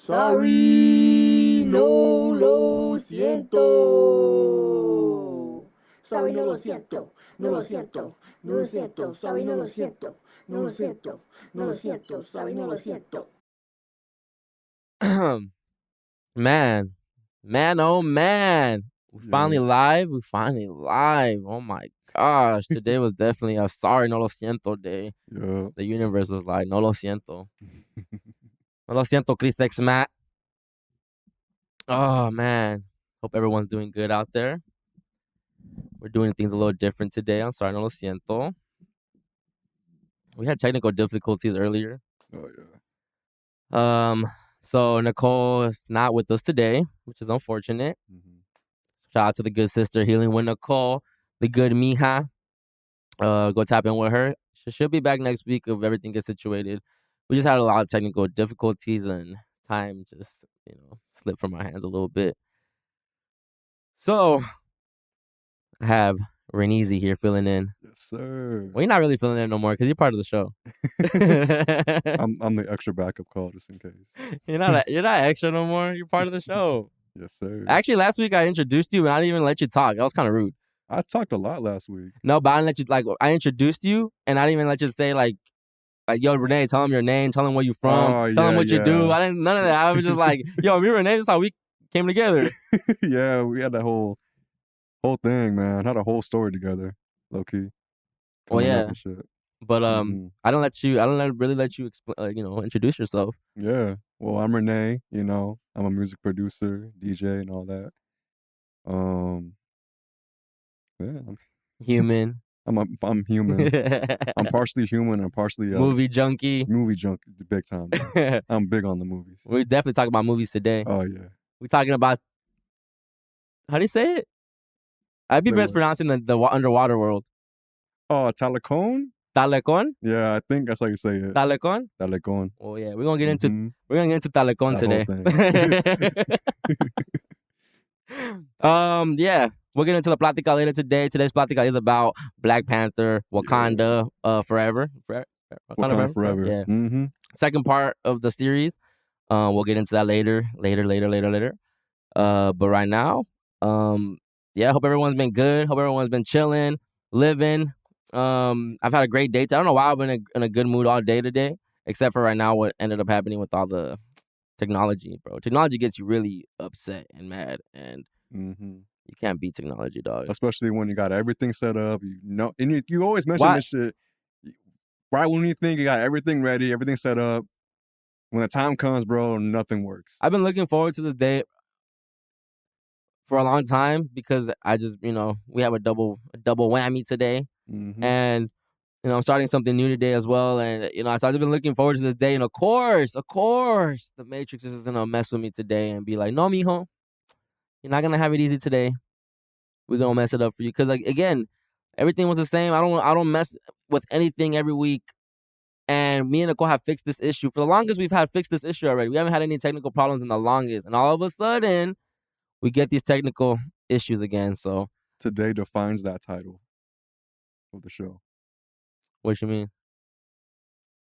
Sorry, no lo siento. Sorry, no lo siento. No lo siento. No lo siento. Sorry, no lo siento. No lo siento. No lo siento. Sorry, no lo siento. Man, oh man. We finally live. Oh my gosh. Today was definitely a sorry no lo siento day. Yeah. The universe was like, no lo siento. No lo siento, Chris X Matt. Oh man. Hope everyone's doing good out there. We're doing things a little different today. I'm sorry, no lo siento. We had technical difficulties earlier. Oh yeah. So Nicole is not with us today, which is unfortunate. Mm-hmm. Shout out to the good sister healing with Nicole, the good Mija. Go tap in with her. She'll be back next week if everything gets situated. We just had a lot of technical difficulties and time just, slipped from our hands a little bit. So I have Reneezy here filling in. Yes, sir. Well, you're not really filling in no more because you're part of the show. I'm the extra backup call just in case. You're not extra no more. You're part of the show. Yes, sir. Actually, last week I introduced you and I didn't even let you talk. That was kind of rude. I talked a lot last week. No, but I didn't let you, I introduced you and I didn't even let you say, like, yo, Renee, tell him your name, tell him where you from, tell him what you do. None of that. I was just like, yo, me and Renee, that's how we came together. Yeah, we had that whole thing, man. Had a whole story together, low key. Oh yeah. But I don't really let you introduce yourself. Yeah. Well, I'm Renee, I'm a music producer, DJ and all that. Yeah. Human. I'm human. I'm partially human and partially movie junkie. Movie junkie, big time. I'm big on the movies. We definitely talk about movies today. Oh yeah. We're talking about, how do you say it? I'd be mispronouncing the underwater world. Oh, Talokan? Talokan? Yeah, I think that's how you say it. Talokan? Talokan. Oh yeah, we're gonna get into Talokan today. Yeah. We'll get into the Plática later today. Today's Plática is about Black Panther, Wakanda Forever. Wakanda Forever. Yeah. Mm-hmm. Second part of the series. We'll get into that later. But right now, hope everyone's been good. Hope everyone's been chilling, living. I've had a great day. I don't know why I've been in a good mood all day today, except for right now what ended up happening with all the technology, bro. Technology gets you really upset and mad, and you can't beat technology, dog. Especially when you got everything set up. And you always mention this shit. Right when you think you got everything ready, everything set up, when the time comes, bro, nothing works. I've been looking forward to this day for a long time because I just, we have a double whammy today. Mm-hmm. And, I'm starting something new today as well. And, so I've been looking forward to this day. And of course, the Matrix is going to mess with me today and be like, no, mijo, you're not going to have it easy today. We're going to mess it up for you. Because, again, everything was the same. I don't mess with anything every week. And me and Nicole have fixed this issue. For the longest, we've had fixed this issue already. We haven't had any technical problems in the longest. And all of a sudden, we get these technical issues again. So today defines that title of the show. What you mean?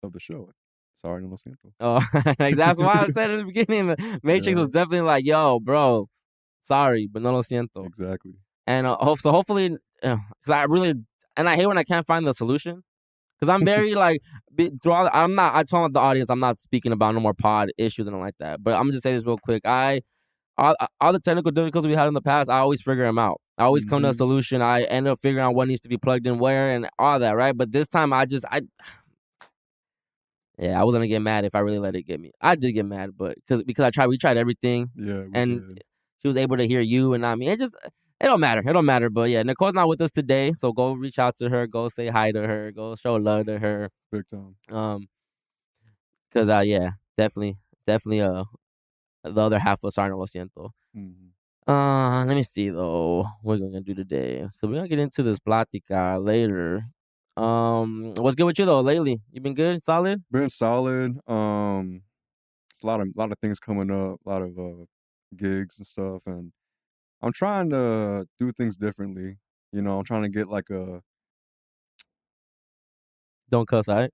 Of the show. Sorry, no lo siento. Oh, that's why I said at the beginning, the Matrix was definitely like, yo, bro, sorry, but no lo siento. Exactly. And so hopefully, because I hate when I can't find the solution. Because I'm very I told the audience I'm not speaking about no more pod issues and like that. But I'm just say this real quick. All the technical difficulties we had in the past, I always figure them out. I always come to a solution. I end up figuring out what needs to be plugged in where and all that, right? But this time I wasn't gonna get mad if I really let it get me. I did get mad, but because we tried everything. Yeah, she was able to hear you and not me. It don't matter. It don't matter. But yeah, Nicole's not with us today, so go reach out to her. Go say hi to her. Go show love to her. Big time. Because definitely. The other half was Sorry No Lo Siento. Mm-hmm. Let me see though. What we're gonna do today? So we're gonna get into this Plática later. What's good with you though lately? You been good? Solid? Been solid. It's a lot of things coming up, a lot of gigs and stuff, and I'm trying to do things differently. I'm trying to get like a Don't cuss, all right?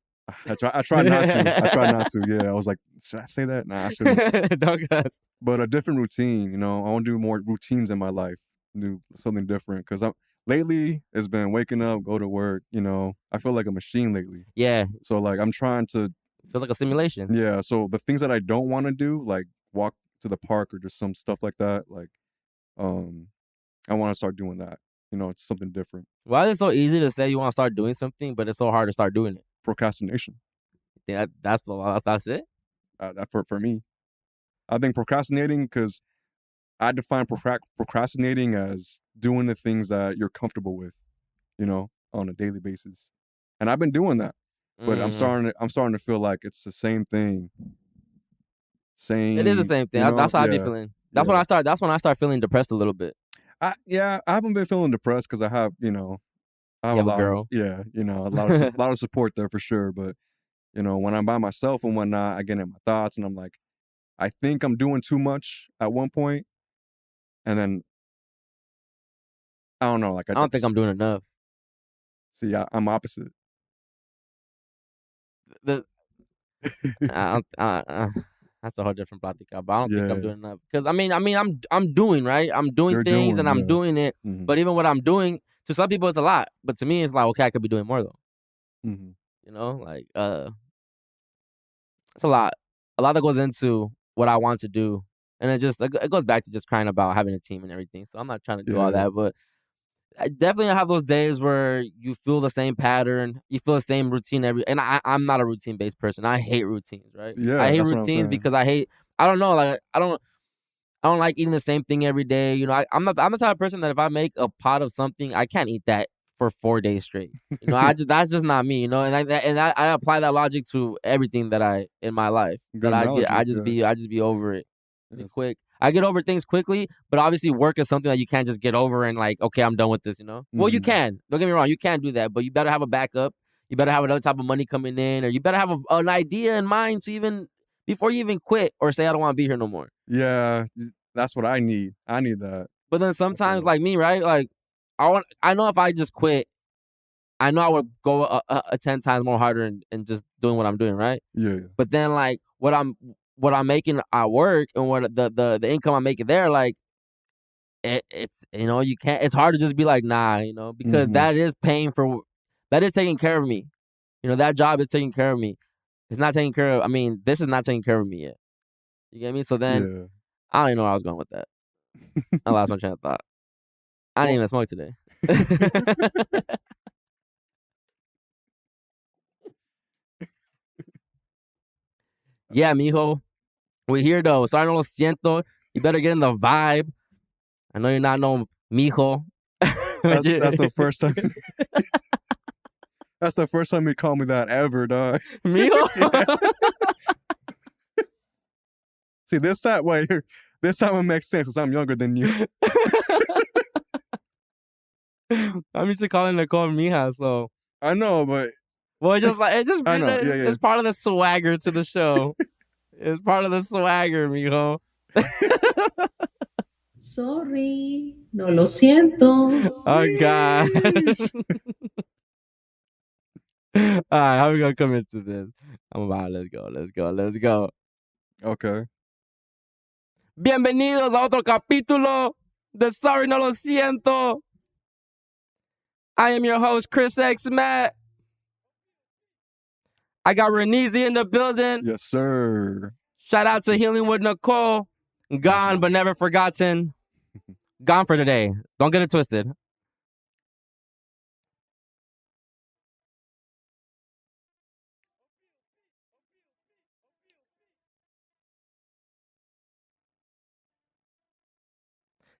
I try not to. I try not to. Yeah, I was like, should I say that? Nah, I shouldn't. Don't cuss. But a different routine, you know. I want to do more routines in my life, do something different. Because lately it's been waking up, go to work. You know, I feel like a machine lately. Yeah. So like I'm trying to. Feels like a simulation. Yeah. So the things that I don't want to do, like walk to the park or just some stuff like that, like, I want to start doing that. You know, it's something different. Why is it so easy to say you want to start doing something, but it's so hard to start doing it? Procrastination. Yeah, that's it. That for me, I think procrastinating, because I define procrastinating as doing the things that you're comfortable with, you know, on a daily basis. And I've been doing that, but I'm starting to feel like it's the same thing. It is the same thing. You know? That's how I be feeling. That's when I start feeling depressed a little bit. I haven't been feeling depressed because I have, you know, I have a girl. You know, a lot of support there for sure. But you know, when I'm by myself and whatnot, I get in my thoughts and I'm like, I think I'm doing too much at one point, and then I don't know. Like I don't think I'm doing enough. See, I'm opposite. That's a whole different Plática, but I don't think I'm doing enough. Because I mean, I'm doing, right. I'm doing things and I'm doing it. Mm-hmm. But even what I'm doing, to some people it's a lot, but to me it's like, okay, I could be doing more though. Mm-hmm. You know, like it's a lot that goes into what I want to do, and it goes back to just crying about having a team and everything. So I'm not trying to do all that, but I definitely have those days where you feel the same pattern, you feel the same routine and I'm not a routine based person. I hate routines, right? Yeah, I hate routines because I don't know, like I don't like eating the same thing every day. You know, I'm the type of person that if I make a pot of something, I can't eat that for 4 days straight. You know, that's just not me. You know, and I apply that logic to everything that in my life. Good analogy, I just be over it. Yes. Quick. I get over things quickly, but obviously work is something that you can't just get over and like, okay, I'm done with this, you know? Mm-hmm. Well, you can. Don't get me wrong. You can do that, but you better have a backup. You better have another type of money coming in, or you better have an idea in mind to before you even quit or say, I don't want to be here no more. Yeah, that's what I need. I need that. But then sometimes, like me, right? Like, I know if I just quit, I know I would go 10 times more harder and just doing what I'm doing, right? Yeah. But then, like, what I'm making at work and what the income I'm making there, like it's you know, you can't. It's hard to just be like, nah, you know, because that is taking care of me. You know, that job is taking care of me. It's not taking care of. I mean, this is not taking care of me yet. You get me? So then, I don't even know where I was going with that. I lost my train of thought. I didn't even smoke today. Yeah, mijo. We're here though. Sorry, no lo siento. You better get in the vibe. I know you're not no mijo. That's the first time. That's the first time you call me that ever, dog. Mijo? See, this time it makes sense because I'm younger than you. I'm used to calling Nicole Mija, so. I know, but. Well, it's part of the swagger to the show. It's part of the swagger, mijo. Sorry, no lo siento. Oh, gosh. All right, how are we going to come into this? Let's go. Okay. Bienvenidos a otro capítulo de Sorry, no lo siento. I am your host, Chris X. Matt. I got Renezi in the building. Yes, sir. Shout out to Healing with Nicole. Gone but never forgotten. Gone for today. Don't get it twisted.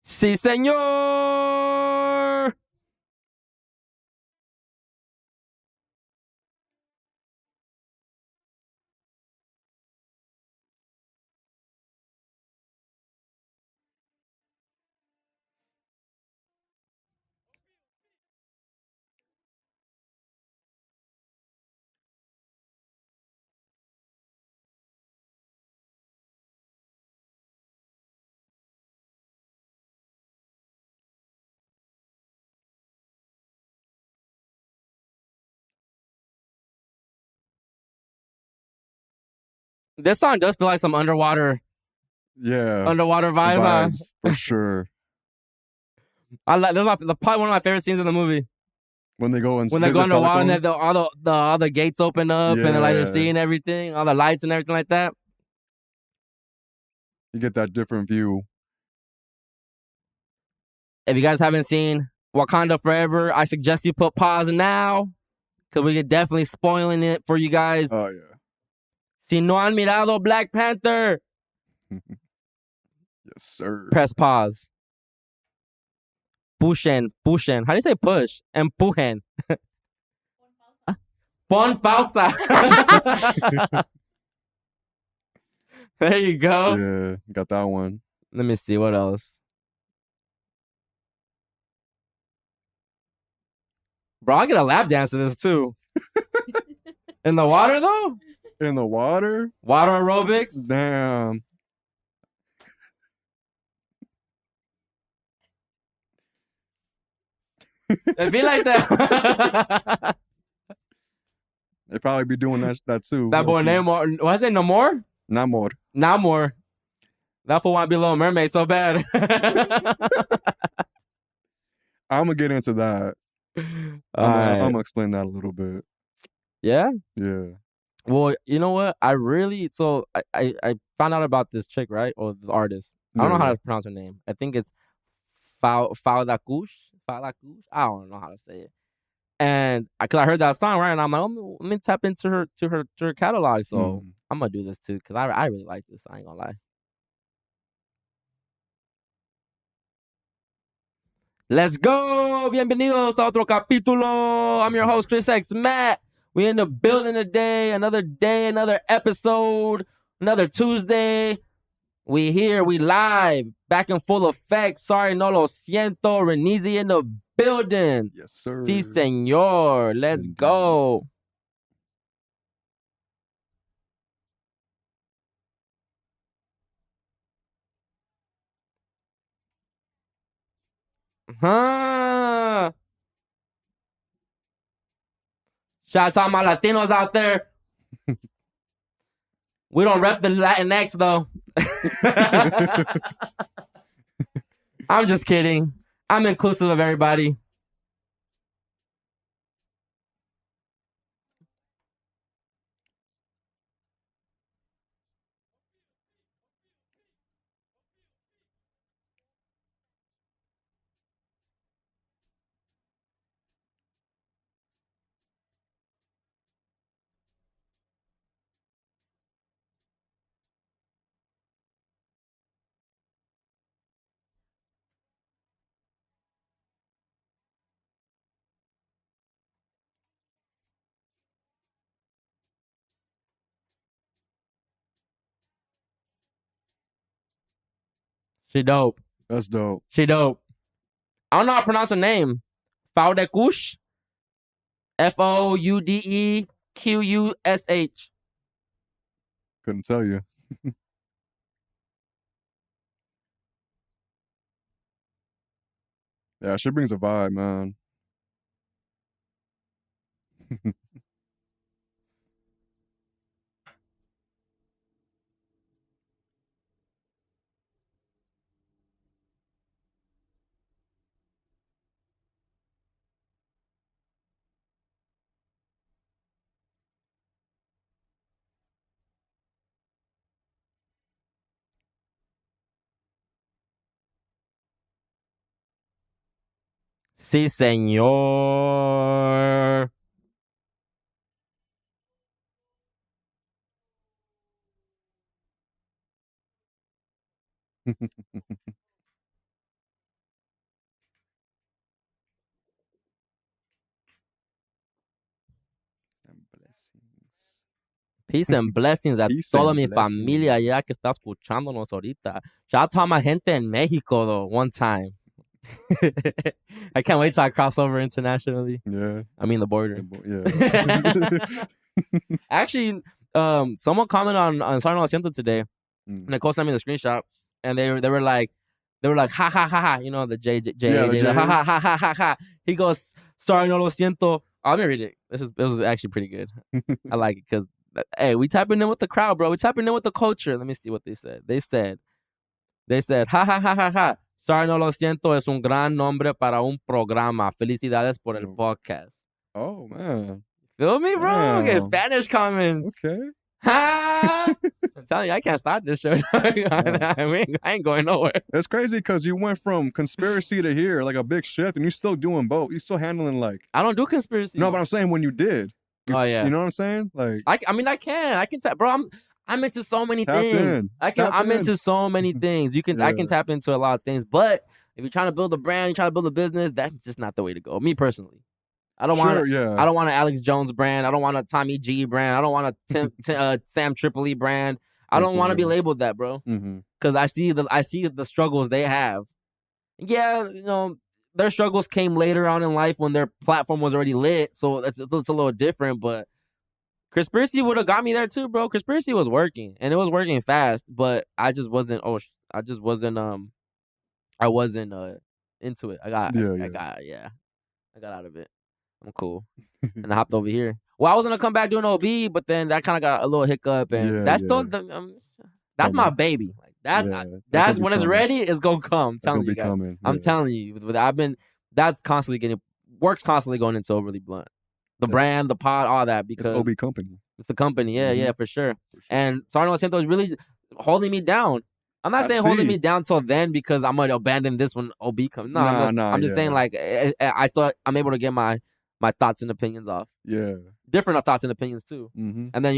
Sí, señor. This song does feel like some underwater vibes, huh? for sure. I like. This is probably one of my favorite scenes in the movie. When they go underwater and then all the gates open up and then, like, they're seeing everything, all the lights and everything like that. You get that different view. If you guys haven't seen Wakanda Forever, I suggest you put pause now, because we get definitely spoiling it for you guys. Oh, yeah. Si no han mirado Black Panther. Yes, sir. Press pause. Pushen. How do you say push? Empujen. Pon pausa. There you go. Yeah, got that one. Let me see what else. Bro, I get a lap dance to this too. In the water though? In the water? Water aerobics? Damn. It'd be like that. They probably be doing that too. That boy Namor. What is it? Namor? Namor. That fool want to be a Little Mermaid so bad. I'm gonna get into that. I'm gonna explain that a little bit. Yeah? Yeah. Well, you know what? I found out about this chick, right? Or the artist. I don't know how to pronounce her name. I think it's Falakush. I don't know how to say it. And because I heard that song, right? And I'm like, let me tap into her catalog. So I'm gonna do this too, because I really like this. I ain't gonna lie. Let's go! Bienvenidos a Otro Capitulo. I'm your host, Chris X Matt. We in the building today. Another day, another episode, another Tuesday. We here, we live, back in full effect. Sorry, no lo siento. Reneezy in the building. Yes, sir. Si, senor. Let's go. Huh. Shout out to all my Latinos out there. We don't rep the Latinx though. I'm just kidding. I'm inclusive of everybody. She dope. That's dope. She dope. I don't know how to pronounce her name. Faudeqush. Foudeqush. Couldn't tell you. Yeah, she brings a vibe, man. Si, senor. Peace and blessings a toda mi familia allá que está escuchándonos ahorita. Shout out to all my gente in Mexico, though, one time. I can't wait till I cross over internationally. Yeah. I mean the border. Yeah. Actually, someone commented on Sarno Siento today. Nicole sent me the screenshot, and they were like, ha ha ha ha. You know the J like, ha ha ha ha ha ha. He goes, sorry, no lo siento. Let me read it. It was actually pretty good. I like it because Hey, we tapping in with the crowd, bro. We tapping in with the culture. Let me see what they said. They said, ja, ja, ja, ja, ja. Sorry, no lo siento. Es un gran nombre para un programa. Felicidades por el podcast. Oh, man. Feel me, bro? Damn. Get Spanish comments. Okay. Ha! I'm telling you, I can't stop this show. I ain't going nowhere. It's crazy because you went from conspiracy to here, like a big shift, and you're still doing both. You're still handling like... I don't do conspiracy. No, but I'm saying when you did. Oh, yeah. You know what I'm saying? Like, I mean, I can tap, bro. I'm into so many tap things. in. I'm into so many things. I can tap into a lot of things. But if you're trying to build a brand, you're trying to build a business, that's just not the way to go. Me personally, I don't want an Alex Jones brand. I don't want a Tommy G brand. I don't want a Sam Tripoli brand. I don't want to be labeled that, bro. Because I see the struggles they have. Yeah, you know, their struggles came later on in life when their platform was already lit, so it's a little different. But Conspiracy would have got me there too, bro. Conspiracy was working, and it was working fast, but I just wasn't. I wasn't into it. I got out of it. I'm cool, and I hopped over here. Well, I was gonna come back doing OB, but then that kind of got a little hiccup, and that's my baby. Like that's when it's ready, it's gonna come. I'm telling you guys. I'm telling you, that's constantly work's constantly going into Overly Blunt. The brand, the pod, all that, because it's OB company. It's the company, yeah, for sure. And Sorry No Lo Siento is really holding me down. I'm not saying holding me down till then because I'm gonna abandon this when OB comes. No, I'm just saying like I'm able to get my thoughts and opinions off. Yeah, different thoughts and opinions too. And then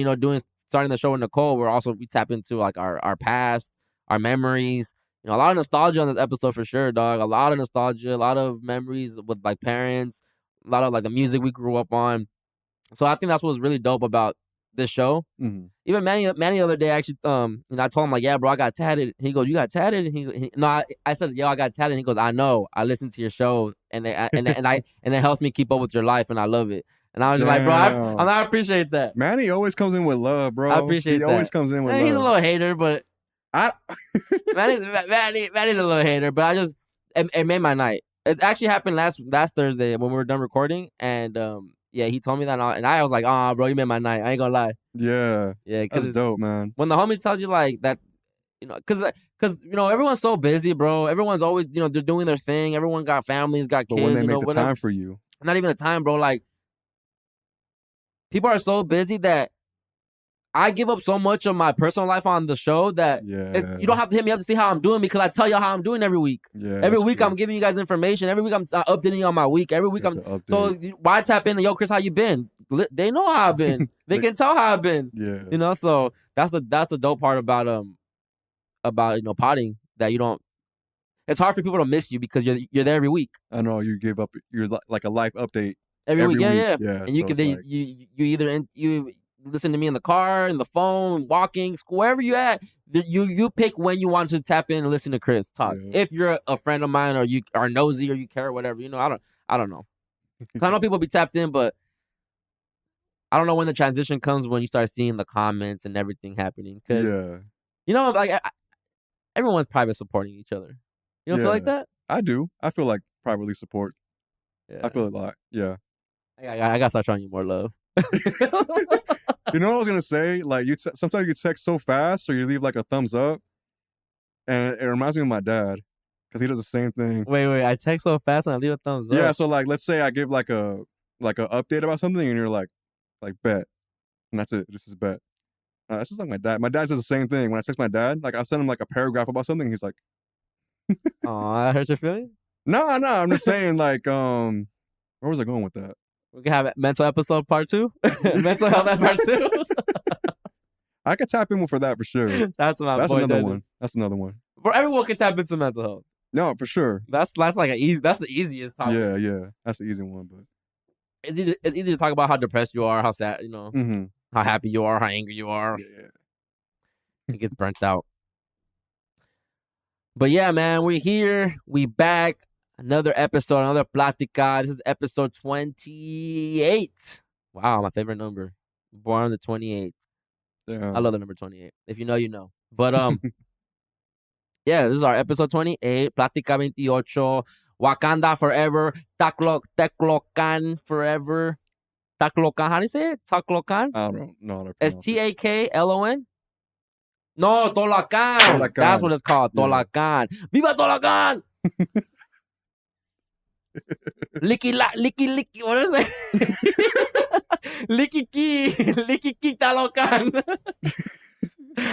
starting the show with Nicole, we tap into like our past, our memories. A lot of nostalgia on this episode for sure, dog. A lot of nostalgia, a lot of memories with like parents. A lot of like the music we grew up on. So I think that's what's really dope about this show. Even Manny the other day actually, I told him like, yeah, bro, I got tatted. He goes, you got tatted? And I said, yo, I got tatted. And he goes, I know. I listened to your show, and it helps me keep up with your life, and I love it. And I was just like, bro, I appreciate that. Manny always comes in with love, bro. I appreciate that. He always comes in with love. He's a little hater, but Manny's a little hater, but it made my night. It actually happened last Thursday when we were done recording, and he told me that, and I was like, "Oh, bro, you made my night." I ain't gonna lie. Yeah, because that's dope, man. When the homie tells you like that, because everyone's so busy, bro. Everyone's always they're doing their thing. Everyone got families, got kids. But when they make the time for you, not even the time, bro. Like people are so busy that I give up so much of my personal life on the show that you don't have to hit me up to see how I'm doing because I tell you how I'm doing every week. Every week I'm giving you guys information. Every week I'm updating you on my week. Every week so why tap in? Yo, Chris, how you been? They know how I've been. They can tell how I've been. Yeah. So that's the dope part about potting, that you don't. It's hard for people to miss you because you're there every week. I know you give up. You're like a life update every week. Yeah. And you can you either you listen to me in the car, in the phone, walking, wherever you at. You pick when you want to tap in and listen to Chris talk. If you're a friend of mine or you are nosy or you care or whatever, I don't know. I know people be tapped in, but I don't know when the transition comes when you start seeing the comments and everything happening. Cause like everyone's private supporting each other. You don't feel like that? I do. I feel like privately support. I feel it a lot. Yeah. I gotta start showing you more love. You know what I was gonna say? Like sometimes you text so fast, or you leave like a thumbs up, and it reminds me of my dad because he does the same thing. Wait! I text so fast and I leave a thumbs up. Yeah, so like let's say I give like a update about something, and you're like bet, and that's it. This is bet. It's just like my dad. My dad does the same thing. When I text my dad, like I'll send him like a paragraph about something, and he's like, "Oh, I hurt your feelings." No. I'm just saying like where was I going with that? We can have a mental episode part 2. Mental health part 2. I could tap in for that for sure. That's another one. That's another one. But everyone can tap into mental health. No, for sure. That's like that's the easiest topic. Yeah. That's the easy one, but it's easy to talk about how depressed you are, how sad, how happy you are, how angry you are. Yeah. It gets burnt out. But yeah, man, we're here. We back. Another episode, another Plática. This is episode 28. Wow, my favorite number. Born on the 28th. Damn. I love the number 28. If you know, you know. But yeah, this is our episode 28. Plática 28. Wakanda Forever. Talokan Forever. Talokan. How do you say it? Talokan? I don't know how to It's pronounce it. Taklon? No, Talokan. That's what it's called. Yeah. Talokan. Viva Talokan! Licky, licky. What is it? Licky ki Talokan.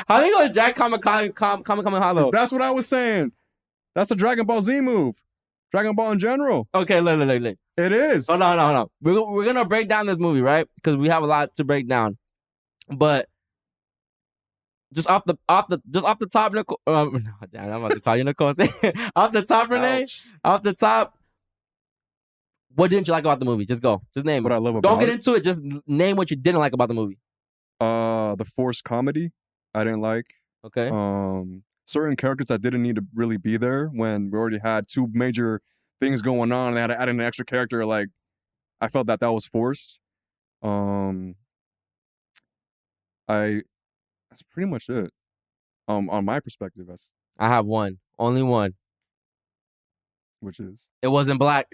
How do you go Jack Kamehameha? That's what I was saying. That's a Dragon Ball Z move. Dragon Ball in general. Okay, look. It is. No. We're gonna break down this movie, right? Because we have a lot to break down. But just off the top, Nicole. No, damn, I'm about to call you Nicole. Off the top, Rene. Ouch. Off the top. What didn't you like about the movie? Just go. Just name What it. I love about Don't get it? into it. Just name what you didn't like about the movie. The forced comedy I didn't like. Okay. Certain characters that didn't need to really be there when we already had two major things going on. They had to add in an extra character. Like, I felt that was forced. That's pretty much it. On my perspective, I have one. Only one. which is It wasn't black.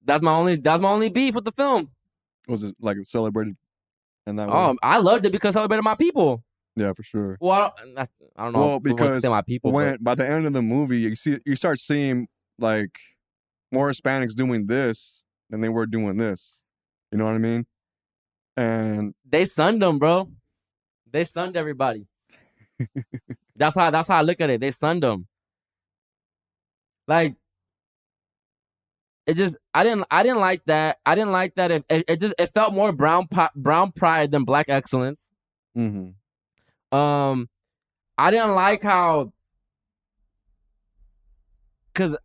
That's my only beef with the film. Was it like celebrated in that way? I loved it because it celebrated my people. Yeah, for sure. Well, I don't know. Well, if we want to because say my people. when by the end of the movie, you start seeing like more Hispanics doing this than they were doing this. You know what I mean? And they stunned them, bro. They stunned everybody. That's how I look at it. They stunned them. Like, it just I didn't like that. I didn't like that. It felt more brown pride than black excellence. mm-hmm. I didn't like how, because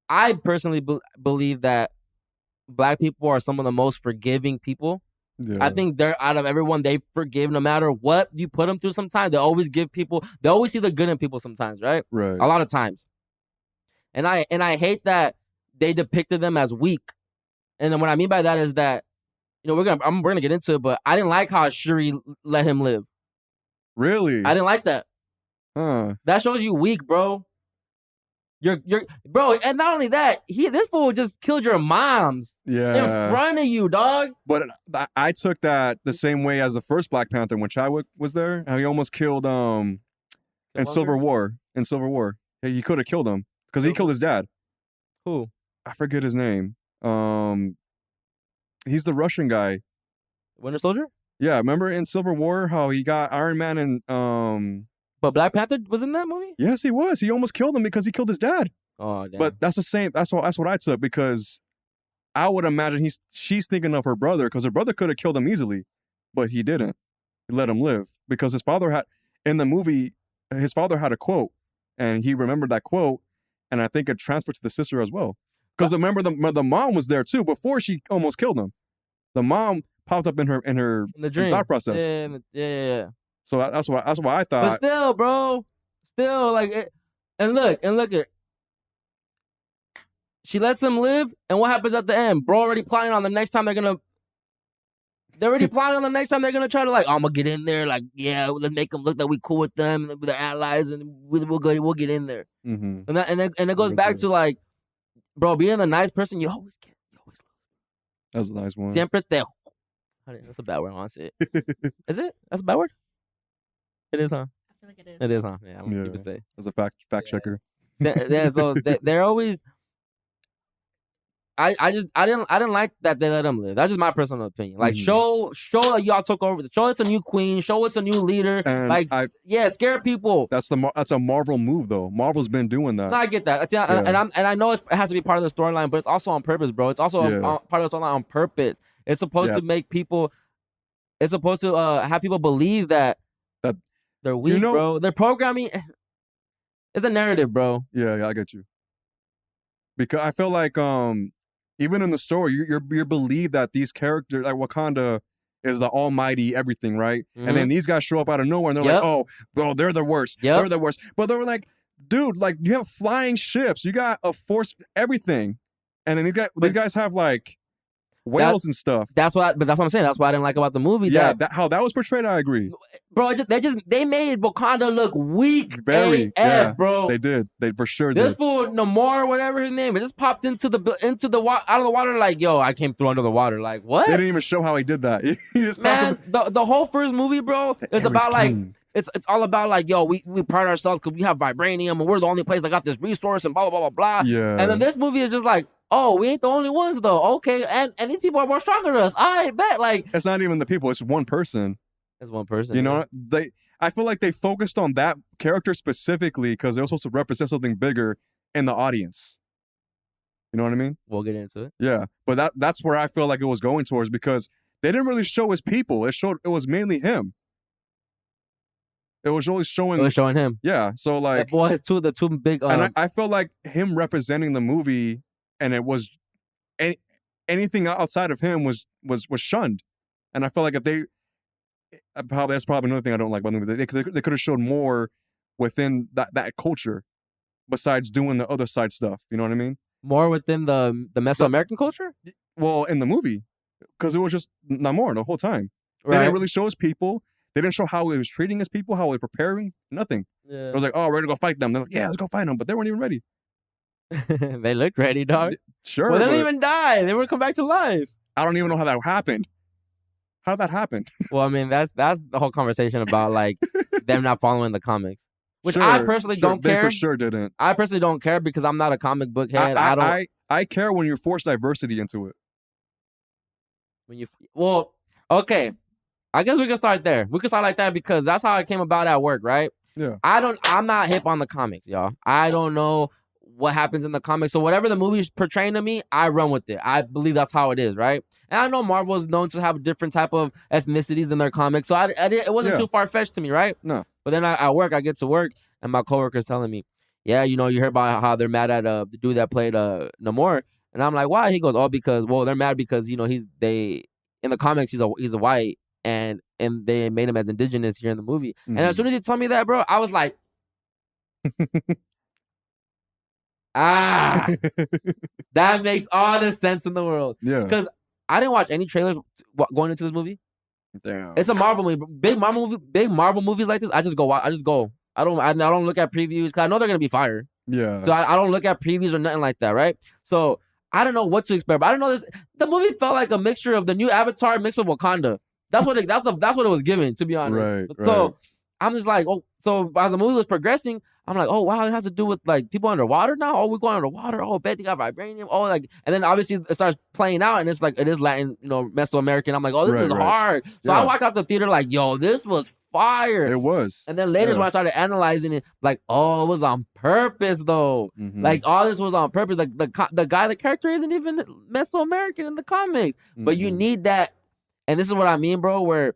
I personally believe that black people are some of the most forgiving people. Yeah. I think they're out of everyone, they forgive no matter what you put them through. Sometimes they always see the good in people sometimes, right? Right. A lot of times. And I hate that they depicted them as weak. And then what I mean by that is that, we're gonna get into it, but I didn't like how Shuri let him live. Really? I didn't like that. Huh. That shows you weak, bro. You're bro, and not only that, this fool just killed your moms in front of you, dog. But I took that the same way as the first Black Panther when Chadwick was there. How he almost killed in Civil War. In Civil War, he could have killed him because he killed his dad. Who? I forget his name. He's the Russian guy. Winter Soldier? Yeah, remember in Civil War how he got Iron Man and But Black Panther was in that movie? Yes, he was. He almost killed him because he killed his dad. Oh, damn. But that's the same. That's what I took, because I would imagine she's thinking of her brother, because her brother could have killed him easily, but he didn't. He let him live because his father had in the movie. His father had a quote, and he remembered that quote, and I think it transferred to the sister as well. Because remember, the mom was there too before she almost killed him. The mom popped up in her dream. thought process. Yeah. So that's why I thought. But still, bro, like, and look at. She lets him live, and what happens at the end? Bro, already plotting on the next time they're already plotting on the next time they're gonna try to, like, I'm gonna get in there, like, yeah, let's make them look like we cool with them, and they're allies, and we'll get in there. Mm-hmm. And it goes back to, like, bro, being a nice person, you always get. That's a nice one. Siempre te. That's a bad word. I want to say it. Is it? That's a bad word? It is, huh? I feel like it is. It is, huh? Yeah, I'm gonna keep it safe. As a fact checker. Yeah, so they're always. I didn't like that they let him live. That's just my personal opinion. Like, show like y'all took over. Show us a new queen. Show us a new leader. And scare people. That's a Marvel move, though. Marvel's been doing that. No, I get that. And I know it has to be part of the storyline, but it's also on purpose, bro. It's also part of the storyline on purpose. It's supposed to make people. It's supposed to have people believe that they're weak, bro. They're programming. It's a narrative, bro. Yeah, I get you. Because I feel like even in the story, you're believed that these characters, like Wakanda, is the almighty everything, right? Mm-hmm. And then these guys show up out of nowhere, and they're like, oh, bro, they're the worst. They're the worst. But they were like, dude, like, you have flying ships. You got a force, everything. And then these guys have, like, whales and stuff. But that's what I'm saying. That's what I didn't like about the movie. Yeah, how that was portrayed, I agree. Bro, they made Wakanda look weak. Very, AF, yeah, bro. They did. They for sure This did. fool Namor, whatever his name, it just popped out of the water like, yo, I came through under the water. Like, what? They didn't even show how he did that. He just Man, the whole first movie, bro, is about like it's all about like, yo, we pride ourselves because we have vibranium and we're the only place that got this resource and blah blah blah blah blah. Yeah. And then this movie is just like, oh, we ain't the only ones though. Okay, and these people are more stronger than us. I bet. Like, it's not even the people. It's one person. It's one person. You know, I feel like they focused on that character specifically because they were supposed to represent something bigger in the audience. You know what I mean? We'll get into it. Yeah, but that's where I feel like it was going towards because they didn't really show his people. It was mainly him. It was always showing. It was showing him. Yeah, so like, well, the two big. And I feel like him representing the movie, and it was anything outside of him was shunned, and I feel like if they. That's probably another thing I don't like about the movie. They could have showed more within that culture, besides doing the other side stuff. You know what I mean? More within the Mesoamerican culture. Well, in the movie, because it was just Namor the whole time. Right. They didn't really show his people. They didn't show how he was treating his people, how he was preparing. Nothing. Yeah. It was like, oh, we're gonna go fight them. They're like, yeah, let's go fight them, but they weren't even ready. They looked ready, dog. Sure. Well, they didn't even die. They were come back to life. I don't even know how that happened. How that happened? Well, I mean, that's the whole conversation about like them not following the comics, which sure, I personally don't care. They for sure didn't. I personally don't care because I'm not a comic book head. I care when you force diversity into it. Okay, I guess we can start there. We can start like that because that's how it came about at work, right? Yeah. I'm not hip on the comics, y'all. I don't know what happens in the comics. So whatever the movie's portraying to me, I run with it. I believe that's how it is, right? And I know Marvel is known to have different type of ethnicities in their comics, so it wasn't too far-fetched to me, right? No. But then at work, I get to work, and my coworker's telling me, yeah, you heard about how they're mad at the dude that played Namor, and I'm like, why? He goes, they're mad because in the comics he's a white, and they made him as indigenous here in the movie. Mm-hmm. And as soon as he told me that, bro, I was like, that makes all the sense in the world. Yeah. Because I didn't watch any trailers going into this movie. Damn. It's a Marvel movie. Big Marvel movies like this, I just go. I don't look at previews because I know they're gonna be fire. Yeah. So I don't look at previews or nothing like that, right? So I don't know what to expect. But I don't know this. The movie felt like a mixture of the new Avatar mixed with Wakanda. That's what it was given, to be honest. Right. So I'm just like, so as the movie was progressing, I'm like, oh wow, it has to do with like people underwater now. Oh, we're going underwater. Oh, bet they got vibranium. Oh, like, and then obviously it starts playing out, and it's like it is Latin, Mesoamerican. I'm like, oh, this is hard. So I walked out the theater like, yo, this was fire. It was. And then later when I started analyzing it, like, oh, it was on purpose though. Mm-hmm. Like all this was on purpose. Like the character isn't even Mesoamerican in the comics, but you need that. And this is what I mean, bro. Where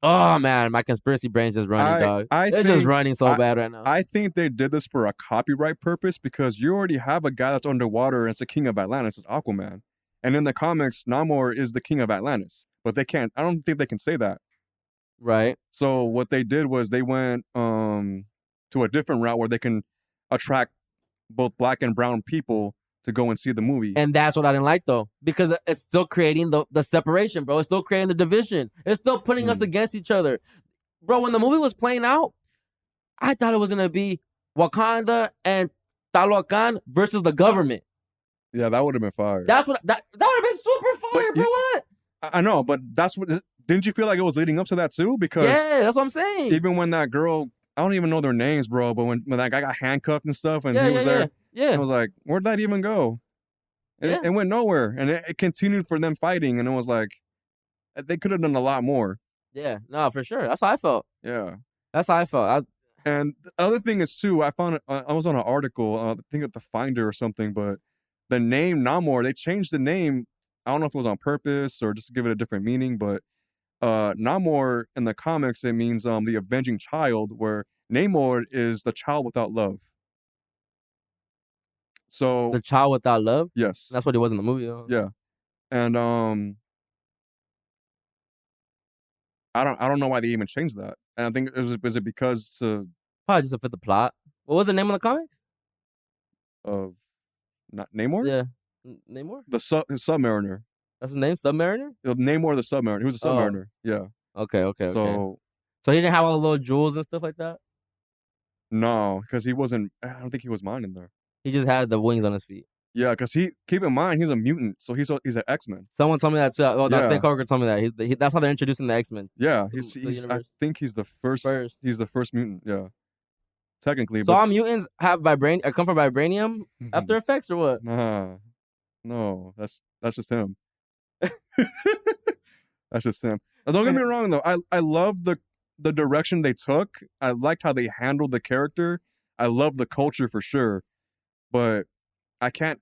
oh man, my conspiracy brain's just running, dog. They're just running so bad right now. I think they did this for a copyright purpose because you already have a guy that's underwater and it's the king of Atlantis, it's Aquaman. And in the comics, Namor is the king of Atlantis. But they can't, I don't think they can say that. Right. So what they did was they went to a different route where they can attract both black and brown people to go and see the movie. And that's what I didn't like, though, because it's still creating the separation, bro. It's still creating the division. It's still putting us against each other. Bro, when the movie was playing out, I thought it was going to be Wakanda and Talokan versus the government. Yeah, that would have been fire. That would have been super fire, bro. What? I know, but that's what... Didn't you feel like it was leading up to that, too? Because... Yeah, that's what I'm saying. Even when that girl... I don't even know their names, bro, but when that guy got handcuffed and stuff and he was there... Yeah. I was like, where'd that even go? And it went nowhere. And it continued for them fighting. And it was like, they could have done a lot more. Yeah, no, for sure. That's how I felt. Yeah. That's how I felt. And the other thing is, too, I was on an article, I think at the Finder or something, but the name Namor, they changed the name. I don't know if it was on purpose or just to give it a different meaning, but Namor in the comics, it means the avenging child, where Namor is the child without love. So the child without love? Yes. That's what it was in the movie, though. Yeah. And I don't know why they even changed that. And I think is it because probably just to fit the plot. What was the name of the comics? Of not Namor? Yeah. Namor? The Submariner. That's his name, Submariner? Namor the Submariner. He was a Submariner. Yeah. Okay. So he didn't have all the little jewels and stuff like that? no, because he wasn't. I don't think he was mining there. He just had the wings on his feet. Yeah, because keep in mind he's a mutant, so he's an X-Men. Someone told me that too. Well, that Yeah. same coworker told me that. That's how they're introducing the X-Men. Yeah, The I think he's the first. He's the first mutant. Yeah, technically. So but all mutants have come from vibranium after effects or what? Nah, no, that's just him. That's just him. Now, don't get me wrong though. I love the direction they took. I liked how they handled the character. I love the culture for sure, but I can't.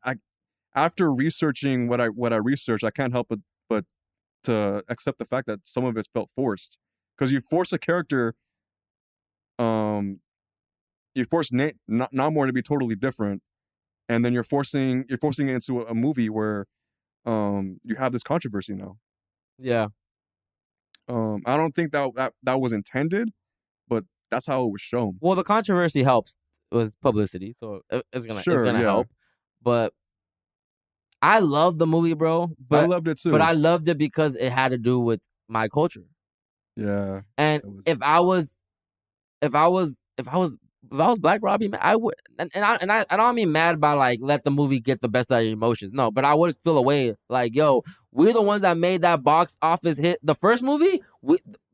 After researching what I researched, I can't help but to accept the fact that some of it felt forced. Because you force a character, you force Namor to be totally different, and then you're forcing it into a movie where you have this controversy now. Yeah. I don't think that was intended, but that's how it was shown. Well, the controversy helps with publicity, so it's gonna help. But I love the movie, bro. But I loved it too. But I loved it because it had to do with my culture. Yeah. And if I was Black Robbie, man, I would, and I don't mean mad by like let the movie get the best out of your emotions. No, but I would feel a way like, yo, we're the ones that made that box office hit. The first movie,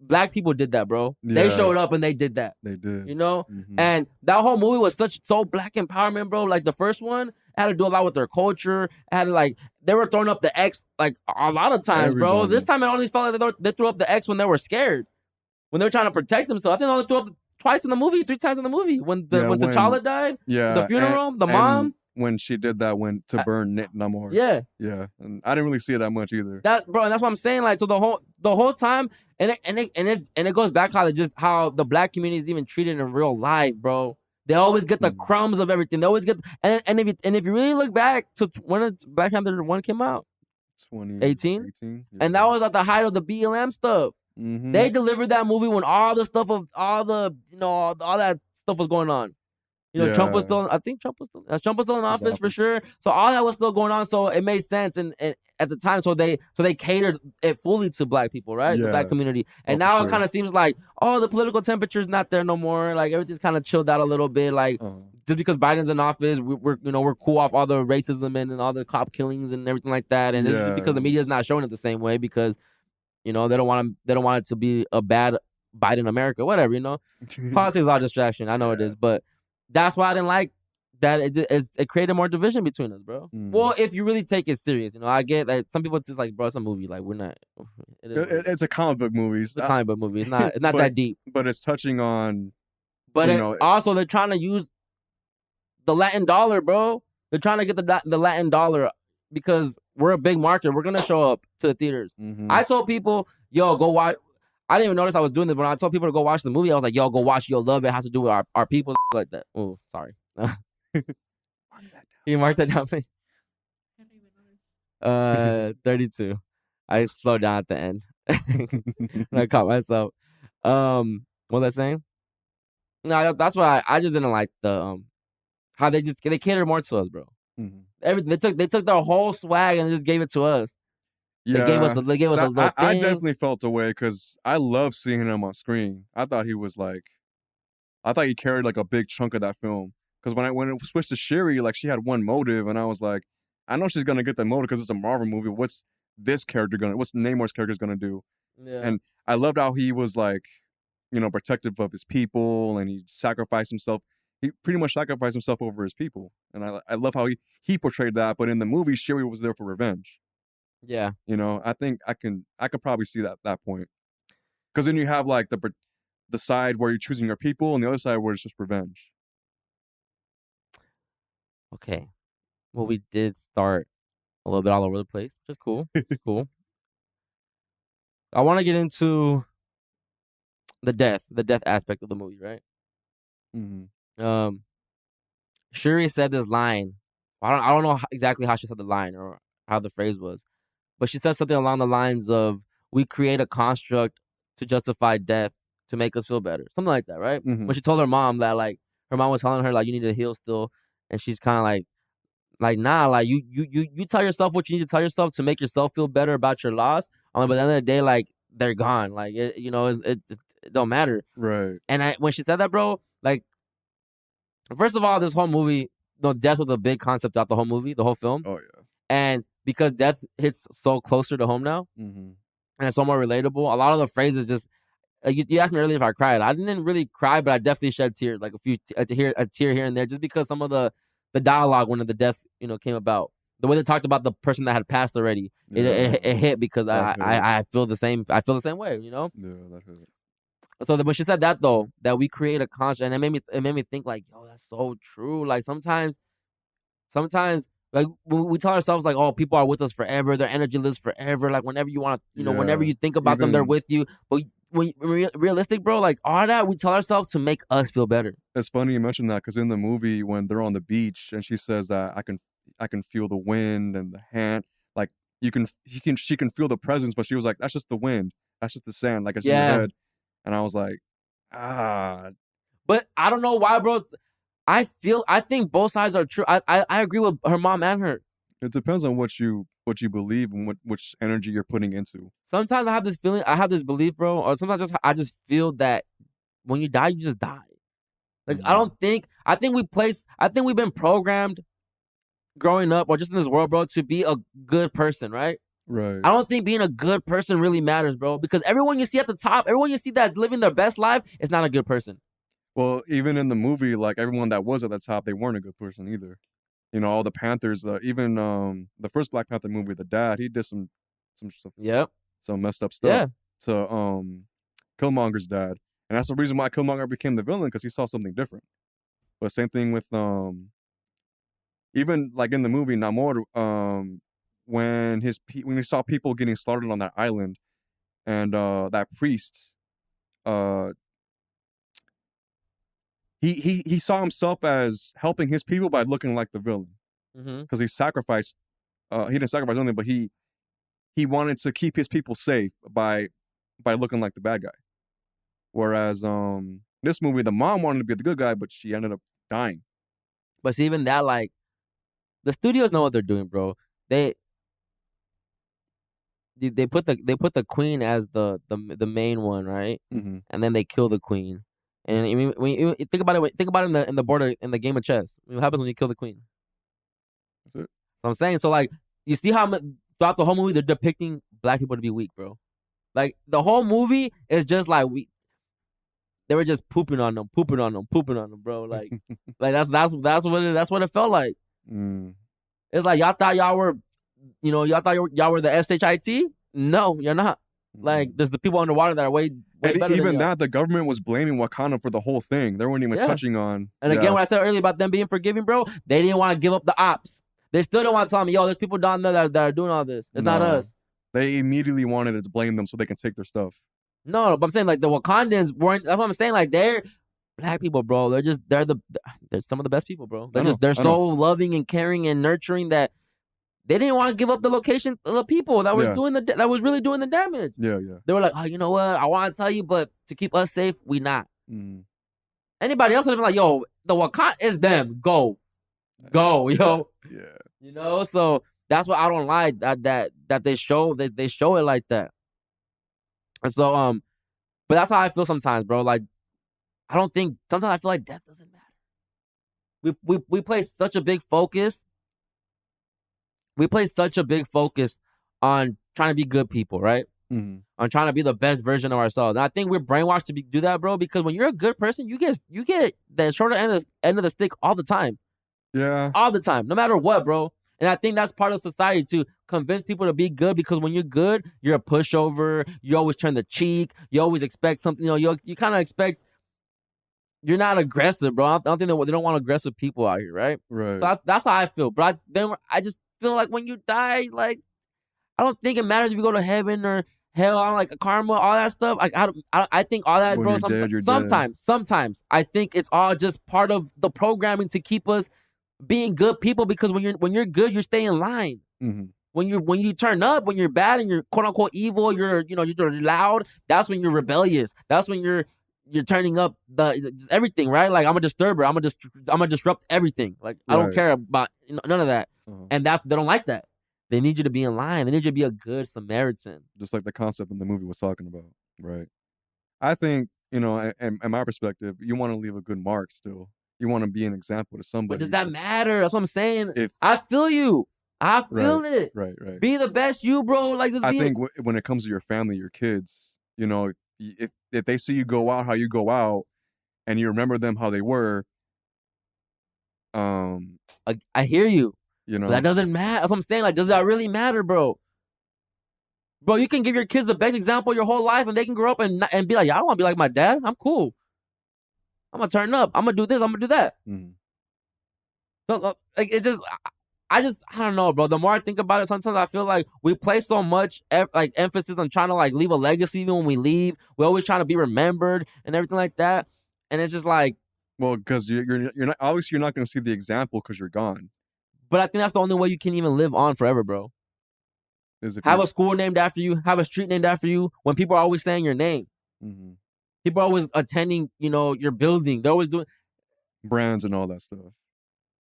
Black people did that, bro. Yeah. They showed up and they did that. They did. You know? Mm-hmm. And that whole movie was so Black empowerment, bro. Like the first one had to do a lot with their culture. It had to, like, they were throwing up the X like a lot of times, bro. This time it only felt like they threw up the X when they were scared. When they were trying to protect themselves. I think they only threw up twice in the movie, 3 times in the movie. When T'Challa died, the funeral, the mom. When she did that, to burn Namor. Yeah. Yeah. And I didn't really see it that much either. And that's what I'm saying. Like, so the whole time, and it goes back how the Black community is even treated in real life, bro. They always get the crumbs of everything. They always get, and if you really look back to when Black Panther 1 came out, 2018, yeah. And that was at the height of the BLM stuff. Mm-hmm. They delivered that movie when all the stuff of all that stuff was going on. Trump was still. I think Trump was still in office for sure. So all that was still going on. So it made sense, and at the time, so they catered it fully to Black people, right? Yeah. The Black community. And now it kind of seems like, the political temperature is not there no more. Like everything's kind of chilled out a little bit. Like just because Biden's in office, we're cool off all the racism and all the cop killings and everything like that. And it's just because the media is not showing it the same way because they don't want it to be a bad Biden America, whatever. Politics is all distraction. I know it is, but. That's why I didn't like that. It created more division between us, bro. Well, if you really take it serious, I get that some people just like, bro, it's a movie. Like we're not. It's a comic book movie. It's a comic book movie. It's not that deep. But it's touching on. But also they're trying to use the Latin dollar, bro. They're trying to get the Latin dollar because we're a big market. We're gonna show up to the theaters. Mm-hmm. I told people, yo, go watch. I didn't even notice I was doing this, but when I told people to go watch the movie, I was like, yo, go watch. You'll love it. It has to do with our people like that. Oh, sorry. You marked that down, please? 32. I slowed down at the end. I caught myself. What was I saying? No, that's why I just didn't like the how they cater more to us, bro. Mm-hmm. Everything they took their whole swag and just gave it to us. Yeah, they gave us a little thing. I definitely felt away because I love seeing him on screen. I thought he carried like a big chunk of that film. Because when it switched to Shuri, like she had one motive, and I was like, I know she's gonna get that motive because it's a Marvel movie. What's Namor's character gonna do? Yeah. And I loved how he was like, protective of his people, and he sacrificed himself. He pretty much sacrificed himself over his people, and I love how he portrayed that. But in the movie, Shuri was there for revenge. Yeah, I think I could probably see that point, because then you have like the side where you're choosing your people, and the other side where it's just revenge. Okay, well, we did start a little bit all over the place, which is cool. It's cool. I want to get into the death aspect of the movie, right? Mm-hmm. Shuri said this line. I don't know exactly how she said the line or how the phrase was. But she said something along the lines of, we create a construct to justify death to make us feel better. Something like that, right? Mm-hmm. When she told her mom that, like, her mom was telling her, like, you need to heal still. And she's kind of like, nah, like you tell yourself what you need to tell yourself to make yourself feel better about your loss. But at the end of the day, like, they're gone. Like, it don't matter. Right. And when she said that, bro, like, first of all, this whole movie, death was a big concept throughout the whole movie, the whole film. Oh yeah. And because death hits so closer to home now, and it's so more relatable, a lot of the phrases just. You asked me earlier if I cried. I didn't really cry, but I definitely shed tears, like a tear here and there, just because some of the dialogue when the death came about, the way they talked about the person that had passed already, it hit because I feel the same. I feel the same way, Yeah, that hurt. So when she said that though, that we create a construct, and it made me think like, yo, that's so true. Like sometimes like we tell ourselves like, oh, people are with us forever, their energy lives forever. Like whenever you want to, whenever you think about them, they're with you. But when realistic, bro, like all that we tell ourselves to make us feel better. It's funny you mentioned that because in the movie when they're on the beach and she says that I can feel the wind and the hand, like she can feel the presence, but she was like, that's just the wind, that's just the sand, like it's in your head. And I was like, But I don't know why, bro. I think both sides are true. I agree with her mom and her. It depends on what you believe and which energy you're putting into. Sometimes I have this feeling, I have this belief, bro, or sometimes I just feel that when you die, you just die. Like I think we've been programmed growing up or just in this world, bro, to be a good person, right? Right. I don't think being a good person really matters, bro, because everyone you see at the top, everyone you see that living their best life is not a good person. Well, even in the movie, like everyone that was at the top, they weren't a good person either. All the Panthers, even the first Black Panther movie, the dad, he did some stuff, some messed up stuff to Killmonger's dad, and that's the reason why Killmonger became the villain, because he saw something different. But same thing with even like in the movie Namor, when he saw people getting slaughtered on that island, and that priest, he saw himself as helping his people by looking like the villain, because he sacrificed. He didn't sacrifice anything, but he wanted to keep his people safe by looking like the bad guy. Whereas this movie, the mom wanted to be the good guy, but she ended up dying. But see, even that, like, the studios know what they're doing, bro. They put the queen as the main one, right? And then they kill the queen. And I mean, when you think about it, in the game of chess. What happens when you kill the queen? That's it. So I'm saying, so like, you see how throughout the whole movie they're depicting black people to be weak, bro. Like the whole movie is just like they were just pooping on them, bro. Like, like that's what it felt like. It's like y'all thought y'all were, y'all were the SHIT. No, you're not. Like, there's the people underwater that are way better even than that, the government was blaming Wakanda for the whole thing. They weren't even touching on. And again, what I said earlier about them being forgiving, bro, they didn't want to give up the ops. They still don't want to tell me, yo, there's people down there that are doing all this. It's not us. They immediately wanted to blame them so they can take their stuff. No, but I'm saying, like, the Wakandans weren't. That's what I'm saying. Like, they're black people, bro. They're some of the best people, bro. They're so loving and caring and nurturing that they didn't want to give up the location of the people that was that was really doing the damage. Yeah. They were like, oh, you know what? I want to tell you, but to keep us safe, we not. Anybody else would have been like, yo, the Wakanda is them. Go, yo. Yeah. So that's what I don't like, that they show it like that. And so but that's how I feel sometimes, bro. Like, sometimes I feel like death doesn't matter. We place such a big focus. We place such a big focus on trying to be good people, right? On trying to be the best version of ourselves. And I think we're brainwashed to do that, bro, because when you're a good person, you get the shorter end of the stick all the time. Yeah. All the time, no matter what, bro. And I think that's part of society to convince people to be good, because when you're good, you're a pushover. You always turn the cheek. You always expect something. You kind of expect. You're not aggressive, bro. I don't think they don't want aggressive people out here, right? Right. So that's how I feel. But I just feel like when you die, like, I don't think it matters if you go to heaven or hell, I don't like karma, all that stuff. Like, I think all that, when bro. Sometimes I think it's all just part of the programming to keep us being good people, because when you're good, you stay in line. When you turn up, when you're bad and you're quote unquote evil, you're loud. That's when you're rebellious. That's when you're you're turning up everything, right? Like I'm a disturber. I'm gonna disrupt everything. Like I don't care about none of that. And they don't like that. They need you to be in line. They need you to be a good Samaritan. Just like the concept in the movie was talking about, right? I think, in my perspective, you want to leave a good mark still. You want to be an example to somebody. But does that matter? That's what I'm saying. I feel you. I feel it. Right. Be the best you, bro. Like this. I think when it comes to your family, your kids, if they see you go out how you go out, and you remember them how they were, I hear you. But that doesn't matter. That's what I'm saying. Like, does that really matter, bro? Bro, you can give your kids the best example your whole life, and they can grow up and be like, I don't want to be like my dad. I'm cool. I'm gonna turn up. I'm gonna do this. I'm gonna do that. So, like, I don't know, bro. The more I think about it, sometimes I feel like we place so much emphasis on trying to like leave a legacy even when we leave. We're always trying to be remembered and everything like that. And it's just like, well, because you're not obviously you're not gonna see the example because you're gone. But I think that's the only way you can even live on forever, bro. Have a school named after you. Have a street named after you. When people are always saying your name. People are always attending, your building. They're always doing brands and all that stuff.